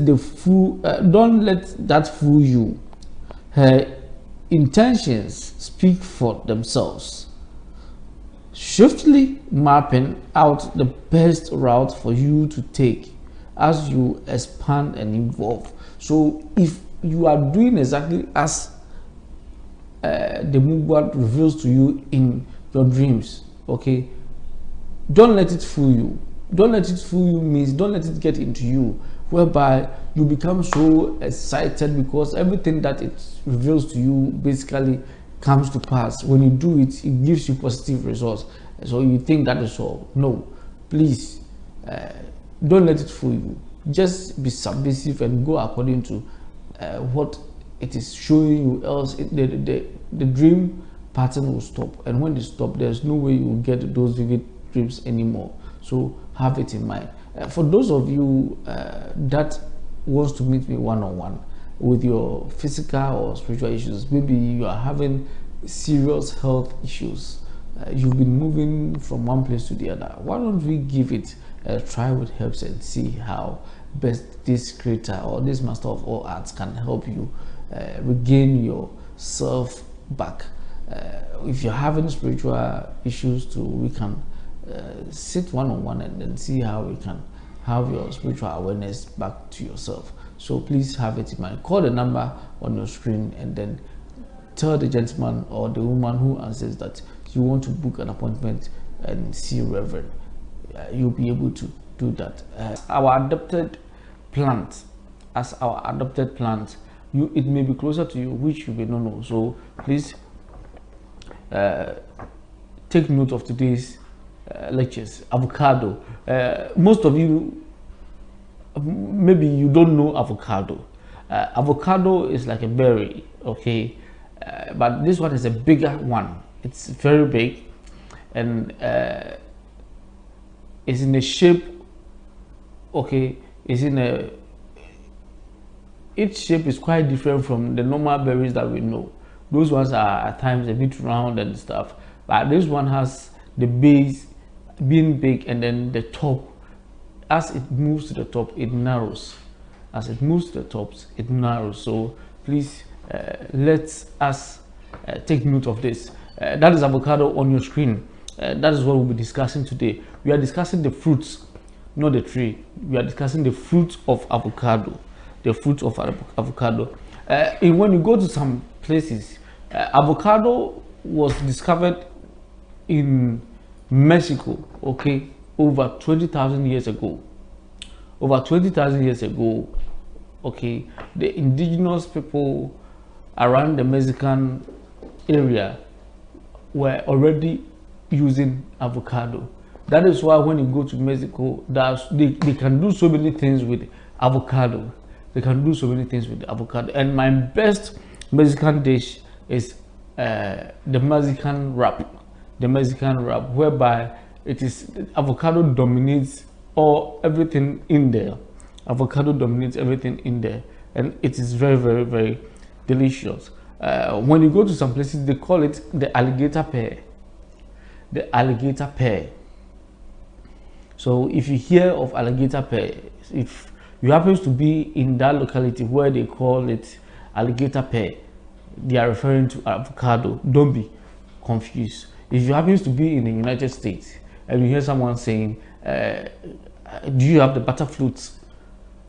that fool you. Her intentions speak for themselves, swiftly mapping out the best route for you to take as you expand and evolve. So if you are doing exactly as the Mugwort reveals to you in your dreams, okay, don't let it fool you. Don't let it fool you means don't let it get into you, whereby you become so excited because everything that it reveals to you basically comes to pass. When you do it, it gives you positive results. So you think that is all. No, please, don't let it fool you. Just be submissive and go according to what it is showing you, else the dream pattern will stop, and when it stops, there's no way you will get those vivid dreams anymore. So have it in mind. For those of you that wants to meet me one-on-one with your physical or spiritual issues, maybe you are having serious health issues, you've been moving from one place to the other, why don't we give it a try with herbs and see how best this creator or this master of all arts can help you regain your self back. If you're having spiritual issues too, we can sit one-on-one and then see how we can have your spiritual awareness back to yourself. So please have it in mind. Call the number on your screen and then tell the gentleman or the woman who answers that you want to book an appointment and see Reverend. You'll be able to do that. Our adopted plant, it may be closer to you, which you may not know. So please take note of today's lectures. Avocado. Most of you, maybe you don't know avocado. Avocado is like a berry, okay, but this one is a bigger one. It's very big, and it's in a shape, okay, its shape is quite different from the normal berries that we know. Those ones are at times a bit round and stuff, but this one has the base being big, and then the top, as it moves to the top, it narrows. As it moves to the tops, it narrows. So please let us take note of this. That is avocado on your screen. That is what we'll be discussing today. We are discussing the fruits, not the tree. We are discussing the fruit of avocado. The fruit of avocado. And when you go to some places, avocado was discovered in Mexico, okay, over 20,000 years ago. Over 20,000 years ago, okay, the indigenous people around the Mexican area were already using avocado. That is why when you go to Mexico, they can do so many things with avocado. They can do so many things with avocado. And my best Mexican dish is the Mexican wrap. The Mexican wrap, whereby it is avocado dominates everything in there. Avocado dominates everything in there, and it is very, very, very delicious. When you go to some places, they call it the alligator pear. The alligator pear. So if you hear of alligator pear, if you happen to be in that locality where they call it alligator pear, they are referring to avocado. Don't be confused. If you happen to be in the United States and you hear someone saying, do you have the butterfruits?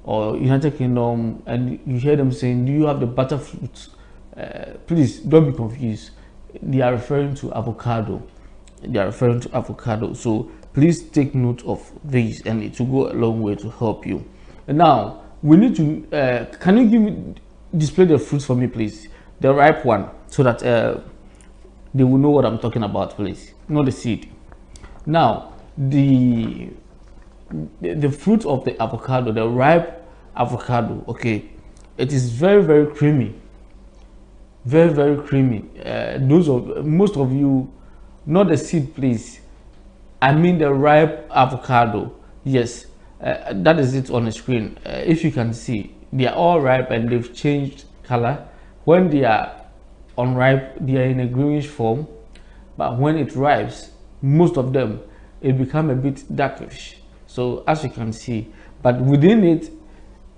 Or United Kingdom, and you hear them saying, do you have the butterfruits? Please don't be confused. They are referring to avocado. They are referring to avocado. So please take note of this, and it will go a long way to help you. And now we need to can you display the fruits for me, please? The ripe one, so that they will know what I'm talking about, please. Not the seed. Now the fruit of the avocado, the ripe avocado, okay, it is very, very creamy. Very, very creamy. Most of you, not the seed, please. I mean the ripe avocado. Yes, that is it on the screen. If you can see, they are all ripe and they've changed color. When they are unripe, they are in a greenish form, but when it ripes, most of them, it become a bit darkish. So as you can see, but within it,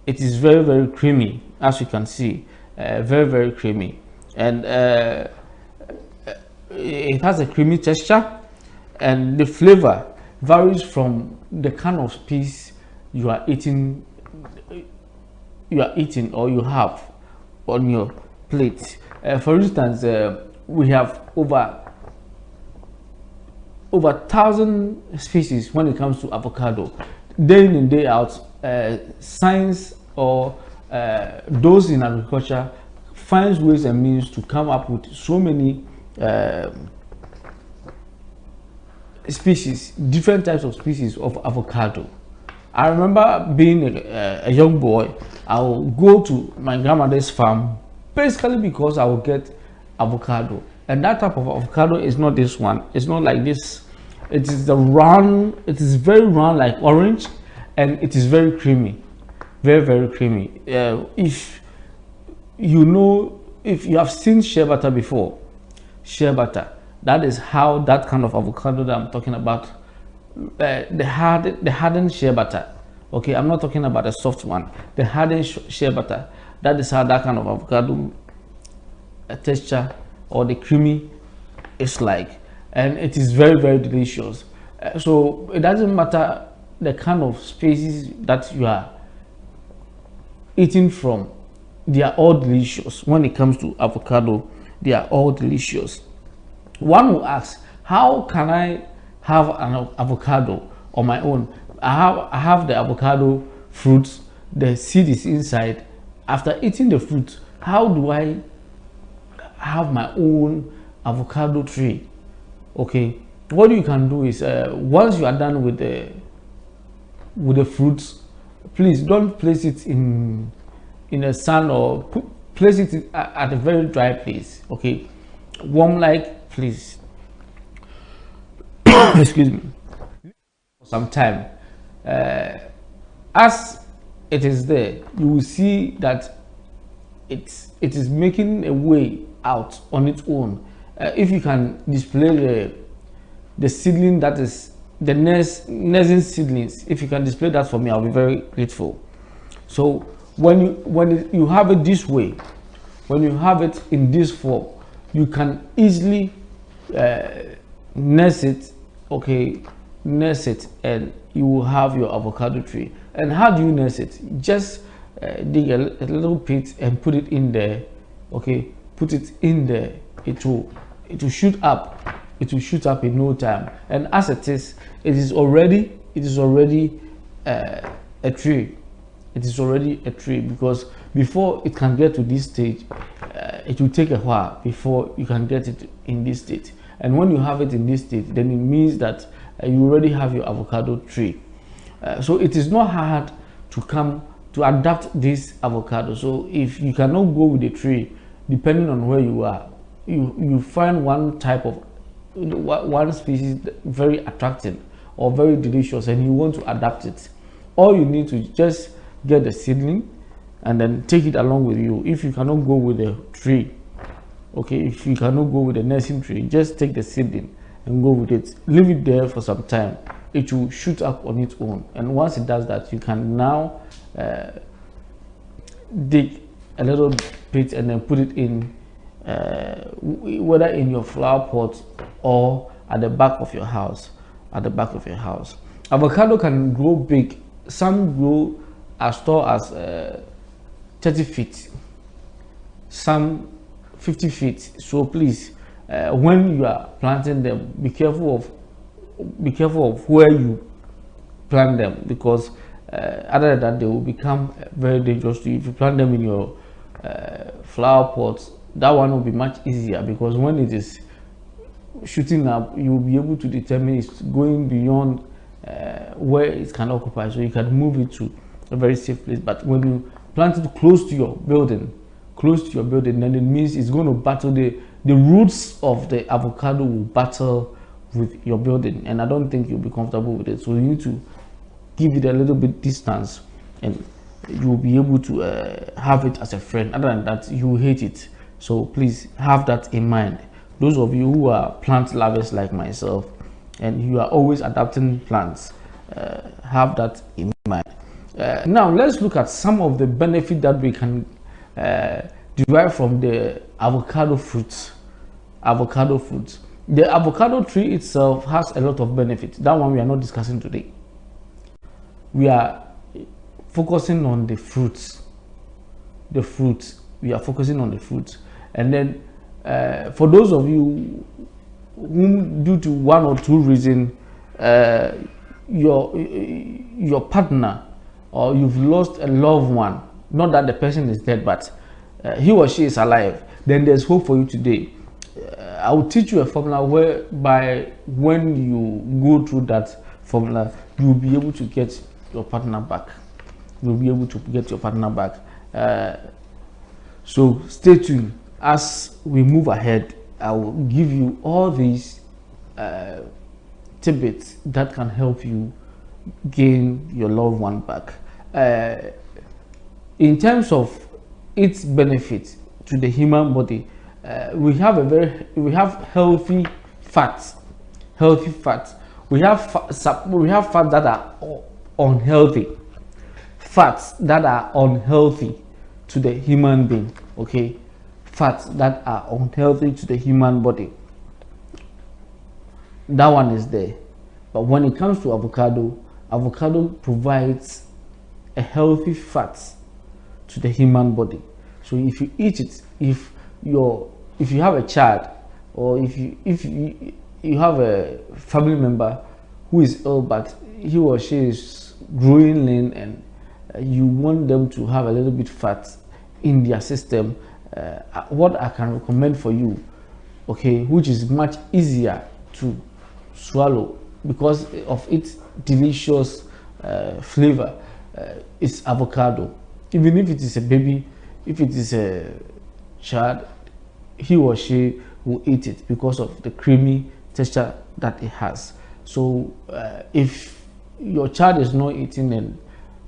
it is very, very creamy. As you can see, very, very creamy, and it has a creamy texture, and the flavor varies from the kind of piece you are eating or you have on your plate. For instance, we have over 1,000 species when it comes to avocado. Day in and day out, science or those in agriculture finds ways and means to come up with so many species, different types of species of avocado. I remember being a young boy, I will go to my grandmother's farm basically because I will get avocado. And that type of avocado is not this one. It's not like this. It is the round. It is very round, like orange, and it is very creamy, very, very creamy. If you have seen shea butter before, shea butter, that is how that kind of avocado that I'm talking about, the hardened shea butter. Okay, I'm not talking about the soft one. The hardened shea butter. That is how that kind of avocado texture or the creamy is like, and it is very, very delicious. So it doesn't matter the kind of species that you are eating from, they are all delicious. When it comes to avocado, they are all delicious. One will ask, how can I have an avocado on my own? I have the avocado fruits, the seed is inside. After eating the fruit, how do I have my own avocado tree? Okay, what you can do is once you are done with the fruits, please don't place it in the sun or place it at a very dry place. Okay, warm light, please. Excuse me. Some time, as it is there, you will see that it is making a way out on its own. If you can display the seedling, that is the nursing seedlings, if you can display that for me, I'll be very grateful. So when you have it this way, when you have it in this form, you can easily nurse it. Okay, nurse it, and you will have your avocado tree. And how do you nurse it? Just dig a little pit and put it in there. Okay, put it in there. It will shoot up. It will shoot up in no time. And as it is already a tree. It is already a tree, because before it can get to this stage, it will take a while before you can get it in this state. And when you have it in this state, then it means that you already have your avocado tree. So it is not hard to adapt this avocado. So if you cannot go with the tree, depending on where you are, you find one species very attractive or very delicious, and you want to adapt it. All you need to just get the seedling and then take it along with you. If you cannot go with the tree, okay, if you cannot go with the nursing tree, just take the seedling and go with it. Leave it there for some time. It will shoot up on its own, and once it does that, you can now dig a little pit and then put it in, whether in your flower pot or at the back of your house. Avocado can grow big. Some grow as tall as 30 feet, some 50 feet. So please, when you are planting them, be careful of where you plant them, because other than that, they will become very dangerous to you. If you plant them in your flower pots, that one will be much easier, because when it is shooting up, you will be able to determine it's going beyond where it can occupy, so you can move it to a very safe place. But when you plant it close to your building, then it means it's going to battle the roots of the avocado will battle with your building, and I don't think you'll be comfortable with it. So you need to give it a little bit distance, and you'll be able to have it as a friend. Other than that, you will hate it. So please have that in mind. Those of you who are plant lovers like myself, and you are always adapting plants, have that in mind. Now let's look at some of the benefit that we can derive from the avocado fruits. The avocado tree itself has a lot of benefits. That one we are not discussing today. We are focusing on the fruits. We are focusing on the fruits. And then for those of you whom, due to one or two reasons, your partner, or you've lost a loved one, not that the person is dead, but he or she is alive, then there's hope for you today. I will teach you a formula whereby when you go through that formula, you'll be able to get your partner back. You'll be able to get your partner back. So stay tuned. As we move ahead, I will give you all these tidbits that can help you gain your loved one back. In terms of its benefit to the human body, we have healthy fats. We have fats that are unhealthy. Fats that are unhealthy to the human being. Okay, fats that are unhealthy to the human body. That one is there. But when it comes to avocado provides a healthy fat to the human body. So if you eat it, if you have a child, or if you have a family member who is ill but he or she is growing lean, and you want them to have a little bit fat in their system, what I can recommend for you, okay, which is much easier to swallow because of its delicious flavor, is avocado. Even if it is a baby, if it is a child, he or she will eat it because of the creamy texture that it has. So if your child is not eating and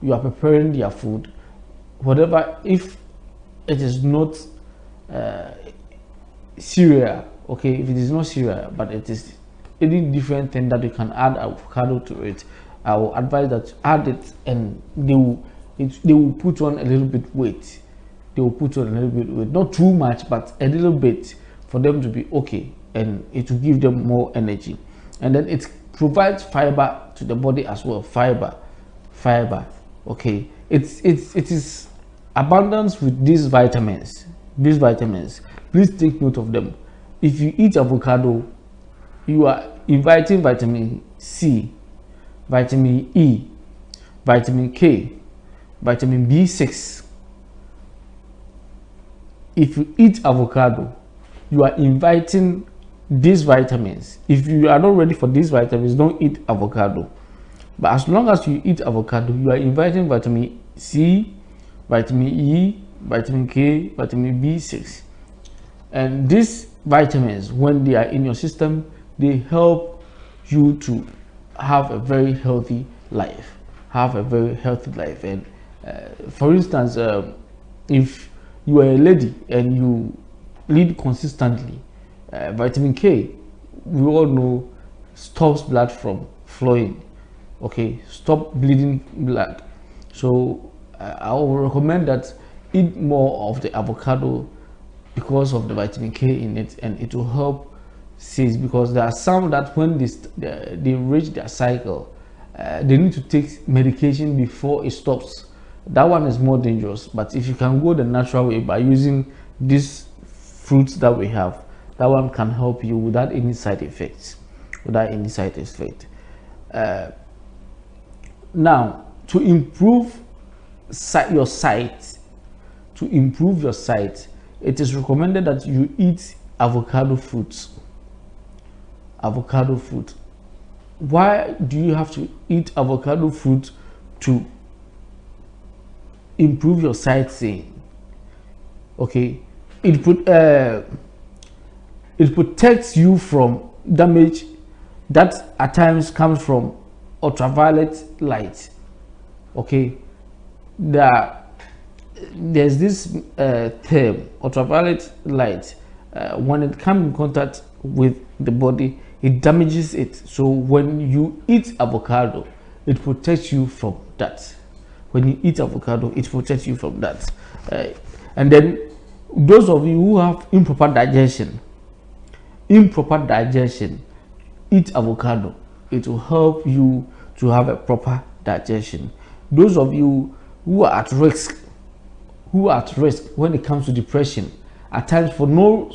you are preparing their food, whatever, if it is not cereal, okay, if it is not cereal but it is any different thing that you can add avocado to it, I will advise that you add it, and they will put on a little bit weight. They will put on a little bit weight, not too much but a little bit, for them to be okay, and it will give them more energy. And then it provides fiber to the body as well. Fiber, okay, it is abundance with these vitamins. Please take note of them. If you eat avocado, you are inviting vitamin C, vitamin E, vitamin K, vitamin B6. If you eat avocado, you are inviting these vitamins. If you are not ready for these vitamins, don't eat avocado. But as long as you eat avocado, you are inviting vitamin C, vitamin E, vitamin K, vitamin B6. And these vitamins, when they are in your system, they help you to have a very healthy life. And for instance, if you are a lady and you bleed consistently, vitamin K, we all know, stops blood from flowing. Okay, stop bleeding blood. So I will recommend that eat more of the avocado because of the vitamin K in it, and it will help cysts, because there are some that when they reach their cycle, they need to take medication before it stops. That one is more dangerous. But if you can go the natural way by using these fruits that we have, that one can help you without any side effects. Now, to improve your sight, it is recommended that you eat avocado fruits. Why do you have to eat avocado fruit to improve your sightseeing? Okay, it protects you from damage that at times comes from ultraviolet light. Okay, there's this term, ultraviolet light. When it comes in contact with the body, it damages it. So when you eat avocado, it protects you from that. And then those of you who have improper digestion, eat avocado. It will help you to have a proper digestion. Those of you who are at risk, when it comes to depression. At times, for no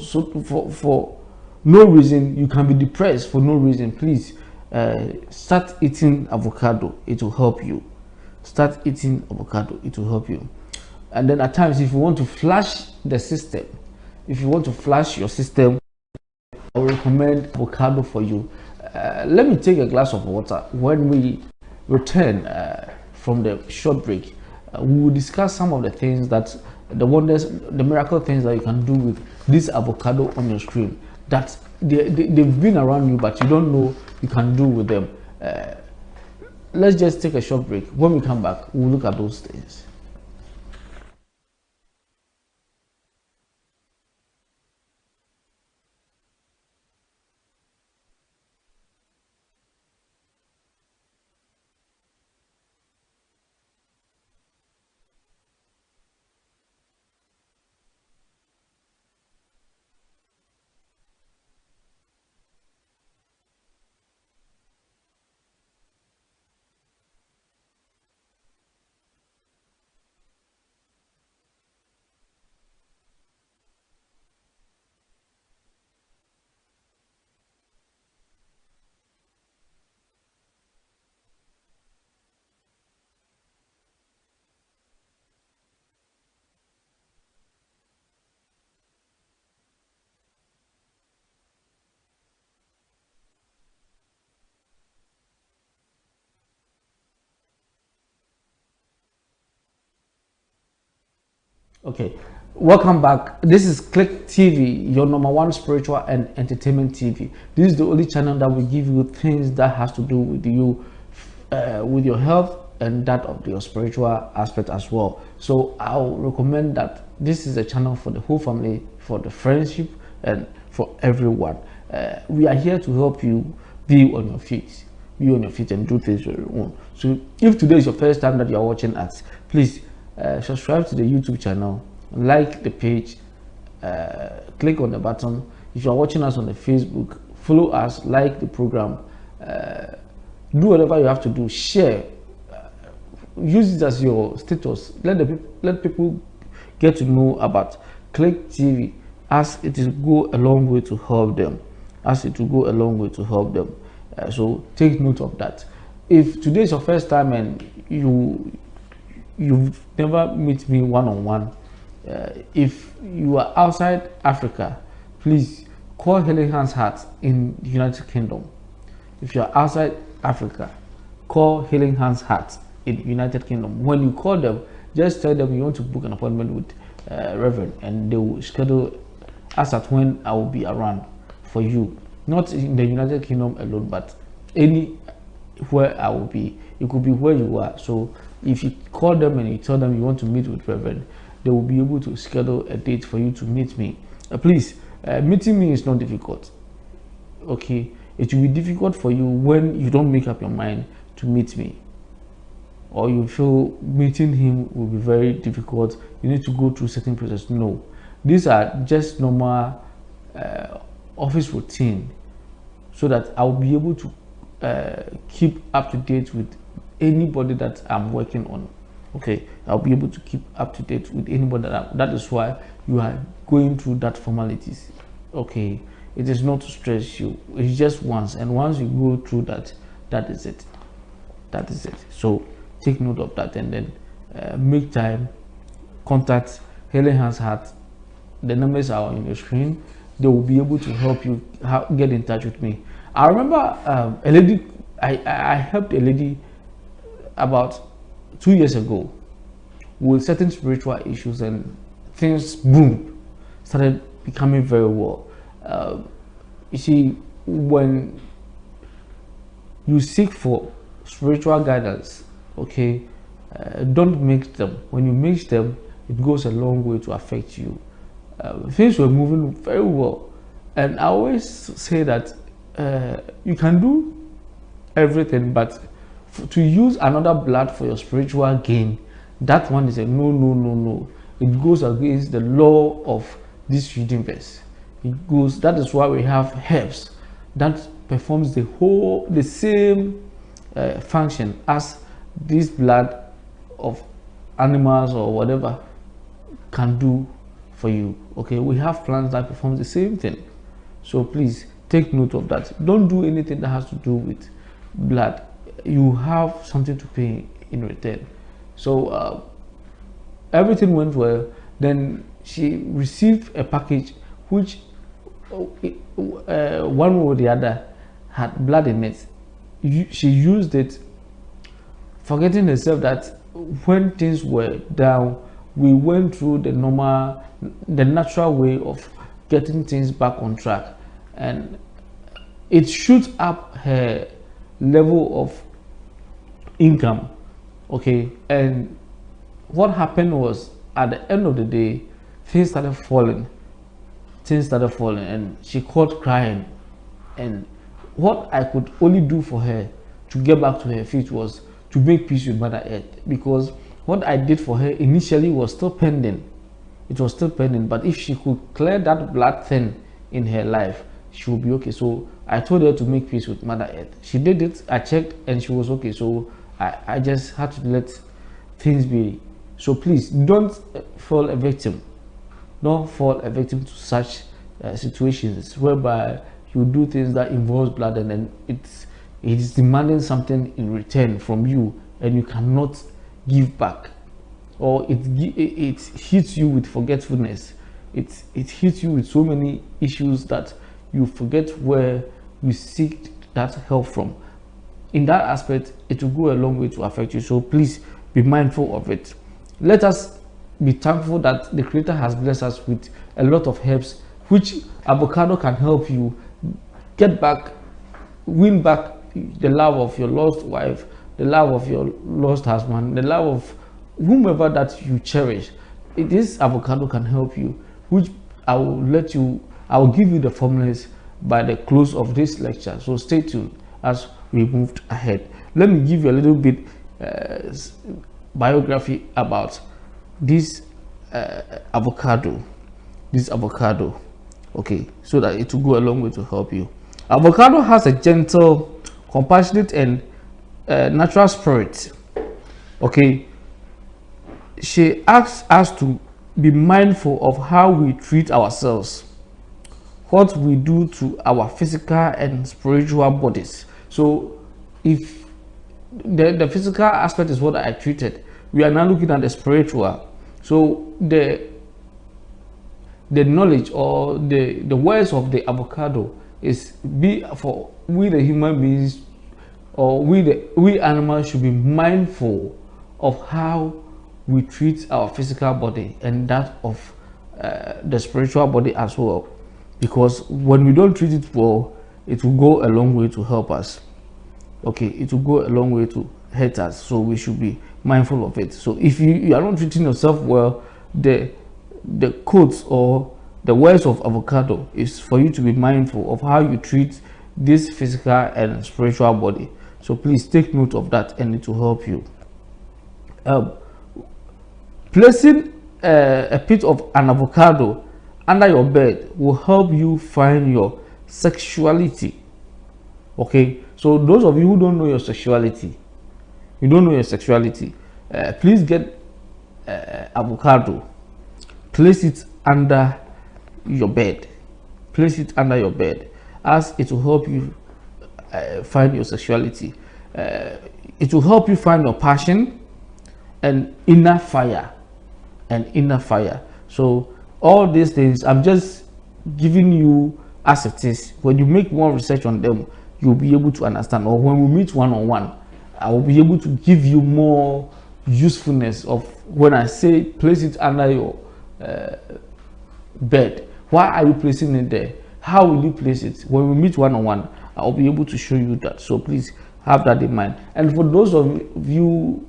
reason, you can be depressed for no reason. Please start eating avocado. It will help you. Start eating avocado. It will help you. And then at times, if you want to flush the system, if you want to flush your system, I will recommend avocado for you. Let me take a glass of water. When we return from the short break, we will discuss some of the things that the wonders, the miracle things that you can do with this avocado on your screen, that they've been around you but you don't know you can do with them. Let's just take a short break. When we come back, we'll look at those things. Okay, welcome back. This is Click TV, your number one spiritual and entertainment TV. This is the only channel that will give you things that has to do with you, with your health and that of your spiritual aspect as well. So I'll recommend that this is a channel for the whole family, for the friendship, and for everyone. We are here to help you be on your feet, and do things on your own. So if today is your first time that you are watching us, please subscribe to the YouTube channel, like the page, click on the button. If you are watching us on the Facebook, follow us, like the program, do whatever you have to do, share, use it as your status. Let people get to know about Click TV, as it will go a long way to help them. So take note of that. If today is your first time and you've never met me one-on-one, if you are outside Africa, please call Healing Hands Heart in the United Kingdom. If you are outside Africa, call Healing Hands Heart in the United Kingdom. When you call them, just tell them you want to book an appointment with Reverend, and they will schedule us at when I will be around for you. Not in the United Kingdom alone, but anywhere I will be. It could be where you are. So if you call them and you tell them you want to meet with Reverend, they will be able to schedule a date for you to meet me. Please, meeting me is not difficult. Okay, it will be difficult for you when you don't make up your mind to meet me, or you feel meeting him will be very difficult. You need to go through certain process. No, these are just normal office routine, so that I'll be able to keep up to date with anybody that I'm working on. Okay, I'll be able to keep up to date with anybody that is why you are going through that formalities. Okay, it is not to stress you, it's just once, and once you go through that, that is it. So take note of that, and then make time, contact Healing Hands Heart. The numbers are on your screen. They will be able to help you get in touch with me. I remember a lady, I helped a lady about 2 years ago with certain spiritual issues, and things boom started becoming very well. You see, when you seek for spiritual guidance, okay, don't mix them. When you mix them, it goes a long way to affect you. Things were moving very well, and I always say that you can do everything, but to use another blood for your spiritual gain, that one is a no. It goes against the law of this universe. That is why we have herbs that performs the same function as this blood of animals or whatever can do for you. Okay, we have plants that perform the same thing. So please take note of that. Don't do anything that has to do with blood. You have something to pay in return. So everything went well. Then she received a package which one way or the other had blood in it. She used it, forgetting herself that when things were down, we went through the natural way of getting things back on track, and it shoots up her level of income. Okay, and what happened was, at the end of the day, things started falling, and she caught crying. And what I could only do for her to get back to her feet was to make peace with Mother Earth, because what I did for her initially was still pending. It was still pending, but if she could clear that blood thing in her life, she will be okay. So I told her to make peace with Mother Earth. She did it. I checked and she was okay. So I just had to let things be. So please don't fall a victim. Don't fall a victim to such situations whereby you do things that involves blood, and then it is demanding something in return from you, and you cannot give back, or it hits you with forgetfulness. It hits you with so many issues that you forget where you seek that help from. In that aspect, it will go a long way to affect you. So please be mindful of it. Let us be thankful that the Creator has blessed us with a lot of herbs, which avocado can help you get back, win back the love of your lost wife, the love of your lost husband, the love of whomever that you cherish. This avocado can help you, which I will give you the formulas by the close of this lecture. So stay tuned as we moved ahead. Let me give you a little bit biography about this avocado. Okay, so that it will go a long way to help you. Avocado has a gentle, compassionate, and natural spirit. Okay, she asks us to be mindful of how we treat ourselves, what we do to our physical and spiritual bodies. So if the physical aspect is what I treated, we are now looking at the spiritual. So the knowledge or the words of the avocado is for we the human beings, or we animals should be mindful of how we treat our physical body and that of the spiritual body as well, because when we don't treat it well, it will go a long way to help us. Okay, it will go a long way to hurt us, so we should be mindful of it. So if you are not treating yourself well, the quotes or the words of avocado is for you to be mindful of how you treat this physical and spiritual body. So please take note of that, and it will help you. Placing a piece of an avocado under your bed will help you find your sexuality. Okay, so those of you who don't know your sexuality, please get avocado, place it under your bed, as it will help you find your sexuality. It will help you find your passion and inner fire. So all these things I'm just giving you as it is. When you make more research on them, you'll be able to understand, or when we meet one-on-one, I will be able to give you more usefulness of when I say place it under your bed. Why are you placing it there? How will you place it? When we meet one-on-one, I'll be able to show you that. So please have that in mind. And for those of you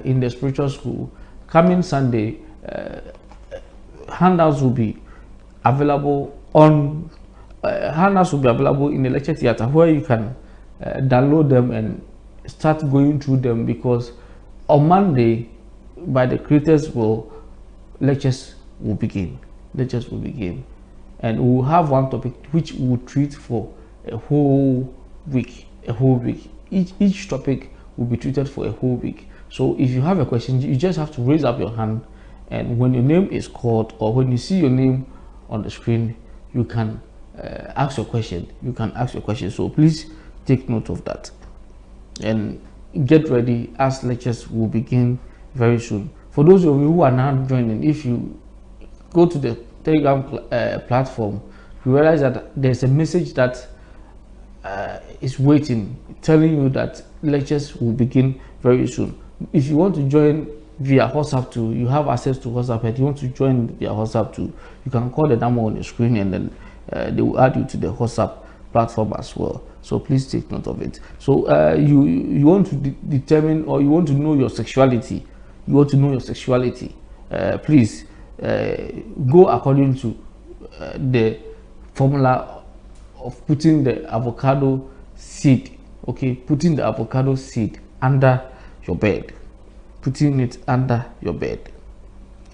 in the spiritual school, coming Sunday, handouts will be available in the lecture theater, where you can download them and start going through them, because on Monday, by the Creator's will, lectures will begin, and we will have one topic which we will treat for a whole week. Each topic will be treated for a whole week. So if you have a question, you just have to raise up your hand, and when your name is called, or when you see your name on the screen, you can ask your question. You can ask your question. So please take note of that, and get ready, as lectures will begin very soon. For those of you who are now joining, if you go to the Telegram platform, you realize that there's a message that is waiting, telling you that lectures will begin very soon. If you want to join via WhatsApp too, you have access to WhatsApp, and you want to join via WhatsApp too, you can call the number on the screen, and then they will add you to the WhatsApp platform as well. So please take note of it. So you want to determine, or you want to know your sexuality. You want to know your sexuality. Please go according to the formula of putting the avocado seed. Okay, putting the avocado seed under your bed. Putting it under your bed.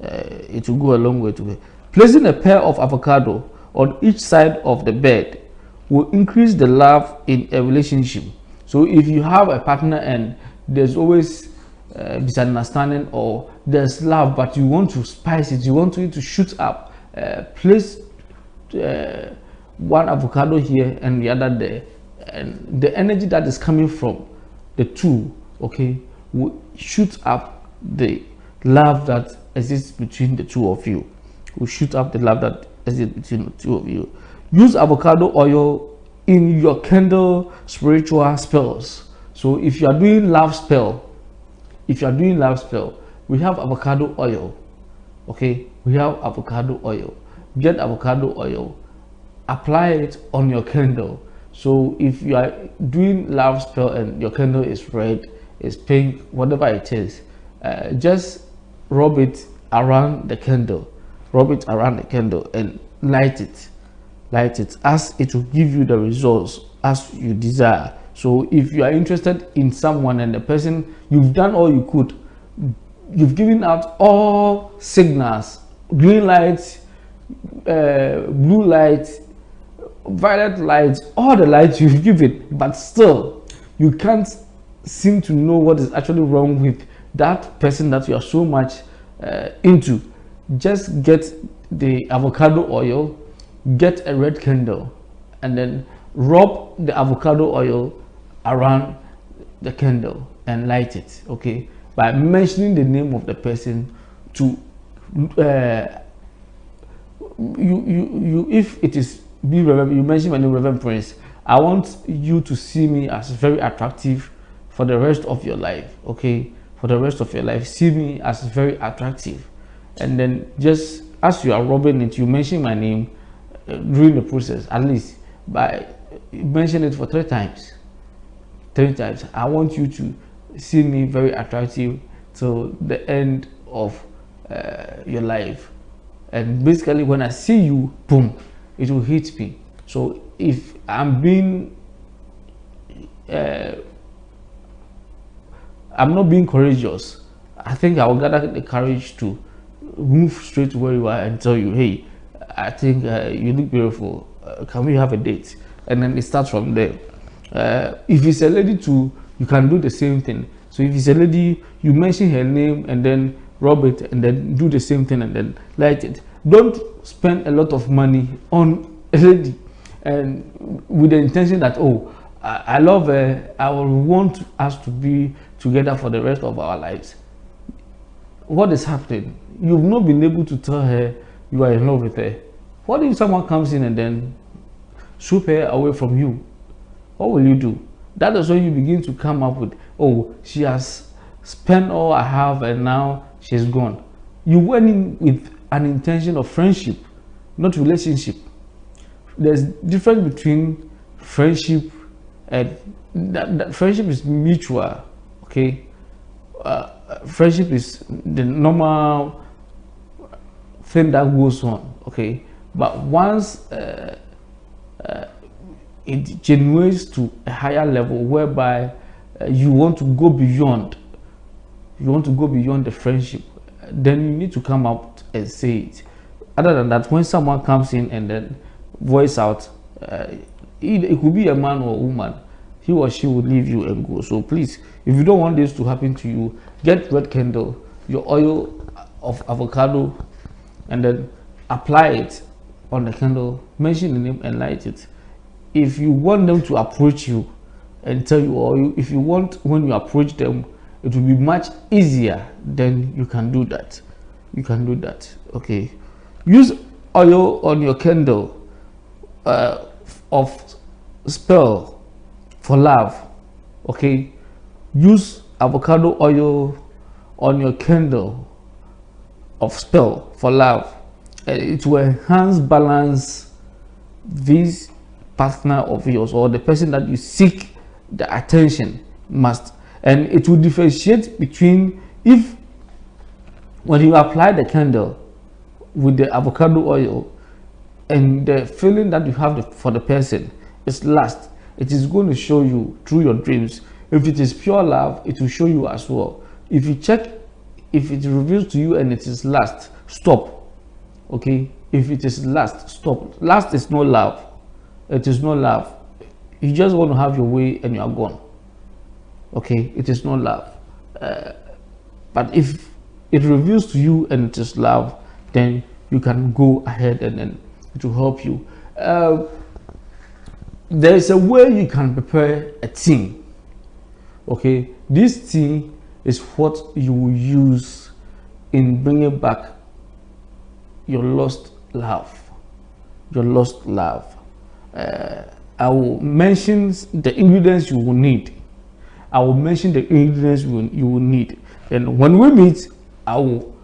It will go a long way to it. Placing a pair of avocado on each side of the bed will increase the love in a relationship. So if you have a partner and there's always misunderstanding, or there's love but you want to spice it, you want it to shoot up, place one avocado here and the other there, and the energy that is coming from the two, okay, will shoot up the love that exists between the two of you. Will shoot up the love that exists between the two of you. Use avocado oil in your candle spiritual spells. So if you are doing love spell, we have avocado oil. Okay, we have avocado oil. Get avocado oil, apply it on your candle. So if you are doing love spell and your candle is red, is pink, whatever it is, just rub it around the candle. Rub it around the candle and light it, as it will give you the results as you desire. So if you are interested in someone and the person, you've done all you could, you've given out all signals, green lights, blue lights, violet lights, all the lights you've given, but still you can't seem to know what is actually wrong with that person that you are so much into. Just get the avocado oil, get a red candle, and then rub the avocado oil around the candle and light it, okay, by mentioning the name of the person to if it is be Reverend, you mention my name, Reverend Prince, I want you to see me as very attractive for the rest of your life, okay, for the rest of your life. See me as very attractive. And then just as you are rubbing it, you mention my name during the process, at least by mention it for 3 times. 3 times. I want you to see me very attractive till the end of your life. And basically when I see you, boom, it will hit me. So if I'm being I'm not being courageous, I think I will gather the courage to move straight to where you are and tell you, hey, I think you look beautiful, can we have a date? And then it starts from there. If it's a lady too, you can do the same thing. So if it's a lady, you mention her name and then rub it and then do the same thing and then light it. Don't spend a lot of money on a lady and with the intention that, oh, I love her, I will want us to be together for the rest of our lives. What is happening? You've not been able to tell her you are in love with her. What if someone comes in and then swoop her away from you? What will you do? That is when you begin to come up with, oh, she has spent all I have and now she's gone. You went in with an intention of friendship, not relationship. There's difference between friendship and that friendship is mutual, okay? Friendship is the normal thing that goes on, okay? But once it generates to a higher level whereby you want to go beyond, the friendship, then you need to come out and say it. Other than that, when someone comes in and then voice out, it could be a man or a woman, he or she will leave you and go. So please, if you don't want this to happen to you, get red candle, your oil of avocado, and then apply it on the candle, mention the name and light it. If you want them to approach you and tell you, or if you want, when you approach them, it will be much easier, then you can do that. You can do that. Okay, use oil on your candle of spell for love. Okay, use avocado oil on your candle of spell for love. It will enhance balance this partner of yours, or the person that you seek the attention must, and it will differentiate between, if when you apply the candle with the avocado oil and the feeling that you have for the person is lust, it is going to show you through your dreams. If it is pure love, it will show you as well. If you check, if it reveals to you and it is lust, stop. Okay, if it is lust, stop. Lust is no love. It is no love. You just want to have your way and you are gone. Okay, it is no love. But if it reveals to you and it is love, then you can go ahead and then it will help you. There is a way you can prepare a tea. Okay, this tea is what you will use in bringing back your lost love. Your lost love. I will mention the ingredients you will need. I will mention the ingredients you will need. And when we meet, when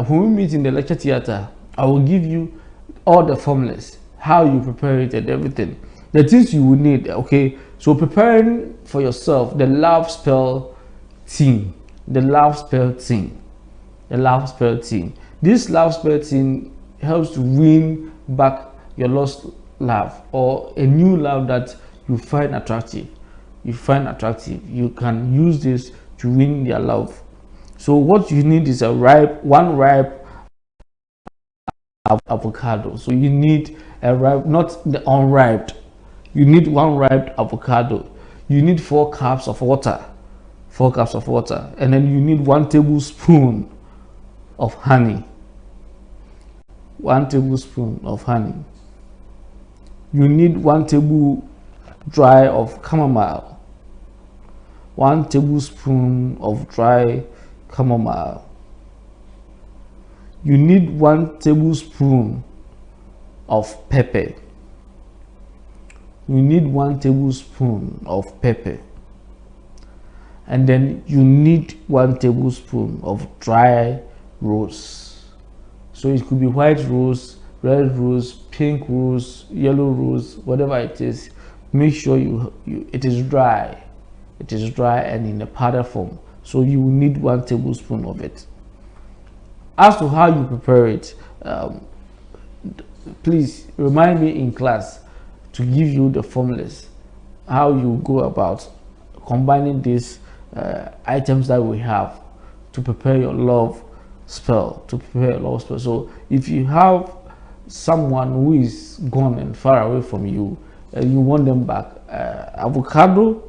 we meet in the lecture theater, I will give you all the formulas, how you prepare it and everything. The things you will need. Okay, so preparing for yourself the love spell team. The love spell team. The love spell team. This love spell team helps to win back your lost love, or a new love that you find attractive. You can use this to win their love. So what you need is one ripe avocado. So you need a ripe, not the unripe. You need one ripe avocado. You need 4 cups of water. 4 cups of water, and then you need 1 tablespoon of honey. 1 tablespoon of honey. You need 1 table dry of chamomile. 1 tablespoon of dry chamomile. You need 1 tablespoon of pepper. You need 1 tablespoon of pepper. And then you need 1 tablespoon of dry rose. So it could be white rose, red rose, pink rose, yellow rose, whatever it is. Make sure it is dry. It is dry and in a powder form. So you will need 1 tablespoon of it. As to how you prepare it, please remind me in class to give you the formulas, how you go about combining these items that we have to prepare your love spell. So if you have someone who is gone and far away from you and you want them back, avocado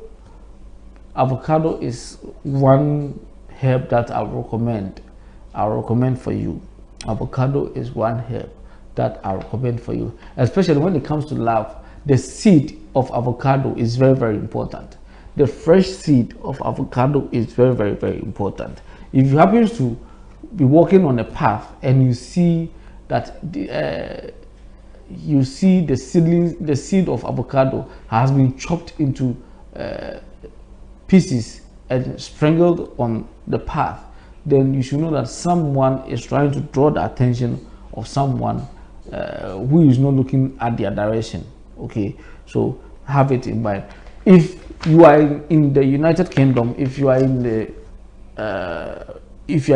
is one herb that I recommend for you. Avocado is one herb that I recommend for you, especially when it comes to love. The seed of avocado is very, very important. The fresh seed of avocado is very, very, very important. If you happen to be walking on a path and you see that the seed of avocado has been chopped into pieces and sprinkled on the path, then you should know that someone is trying to draw the attention of someone who is not looking at their direction. Okay, so have it in mind. If you are in the United Kingdom, if you are in Europe, if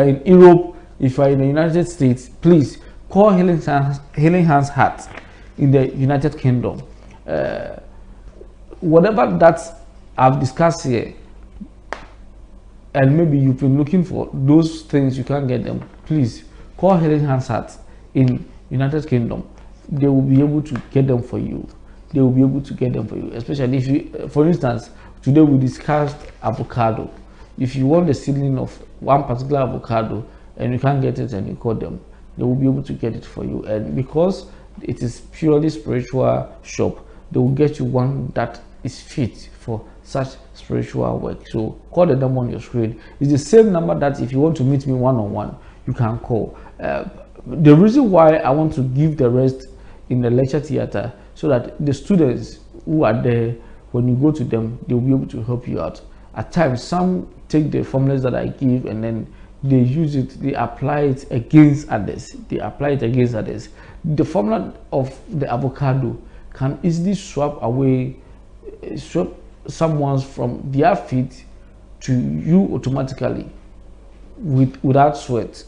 you are in the United States, please call Healing Hands Heart in the United Kingdom. Whatever that I've discussed here, and maybe you've been looking for those things, you can't get them, please call Healing Hands Heart in United Kingdom. They will be able to get them for you. Especially if you, for instance, Today we discussed avocado. If you want the seedling of one particular avocado and you can't get it and you call them, they will be able to get it for you. And because it is purely spiritual shop, they will get you one that is fit for such spiritual work. So call the number on your screen. It's the same number that if you want to meet me one-on-one, you can call. The reason why I want to give the rest in the lecture theater, so that the students who are there, when you go to them, they'll be able to help you out. At times, some take the formulas that I give and then they use it, they apply it against others. The formula of the avocado can easily swap someone's from their feet to you automatically without sweat.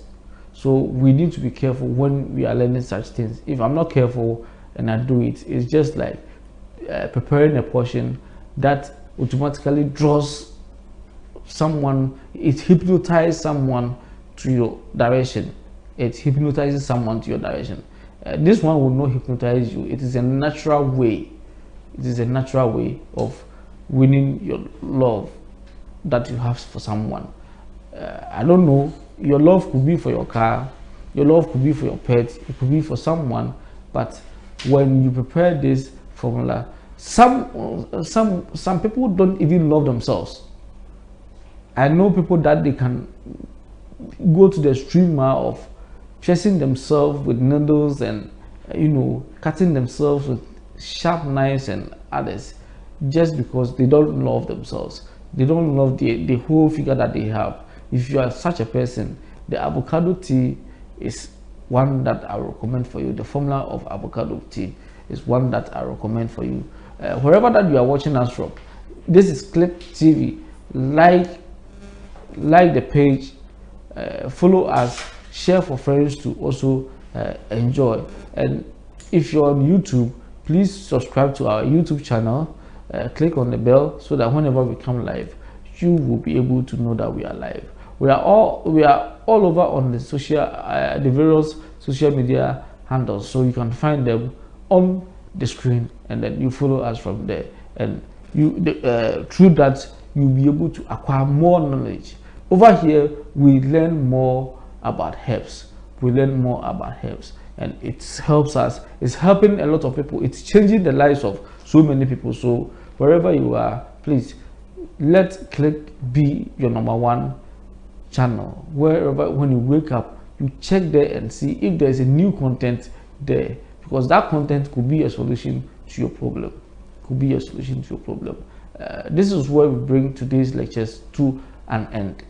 So we need to be careful when we are learning such things. If I'm not careful and I do it, it's just like preparing a portion that automatically draws someone, it hypnotizes someone to your direction. This one will not hypnotize you. It is a natural way. Of winning your love that you have for someone. I don't know, your love could be for your car, your love could be for your pet, it could be for someone, but when you prepare this formula, some people don't even love themselves. I know people that they can go to the extreme of piercing themselves with needles and cutting themselves with sharp knives and others, just because they don't love themselves. They don't love the whole figure that they have. If you are such a person, the avocado tea is one that I recommend for you. The formula of avocado tea is one that I recommend for you. Wherever that you are watching us from, this is Click TV. Like the page, follow us, share for friends to also enjoy. And if you're on YouTube, please subscribe to our YouTube channel. Click on the bell so that whenever we come live, you will be able to know that we are live. We are all over on the various social media handles, so you can find them on the screen, and then you follow us from there. And through that, you'll be able to acquire more knowledge. Over here, we learn more about herbs. And it helps us. It's helping a lot of people. It's changing the lives of so many people. So wherever you are, please let Click be your #1 channel. Wherever, when you wake up, you check there and see if there's a new content there, because that content could be a solution to your problem. This is where we bring today's lectures to an end.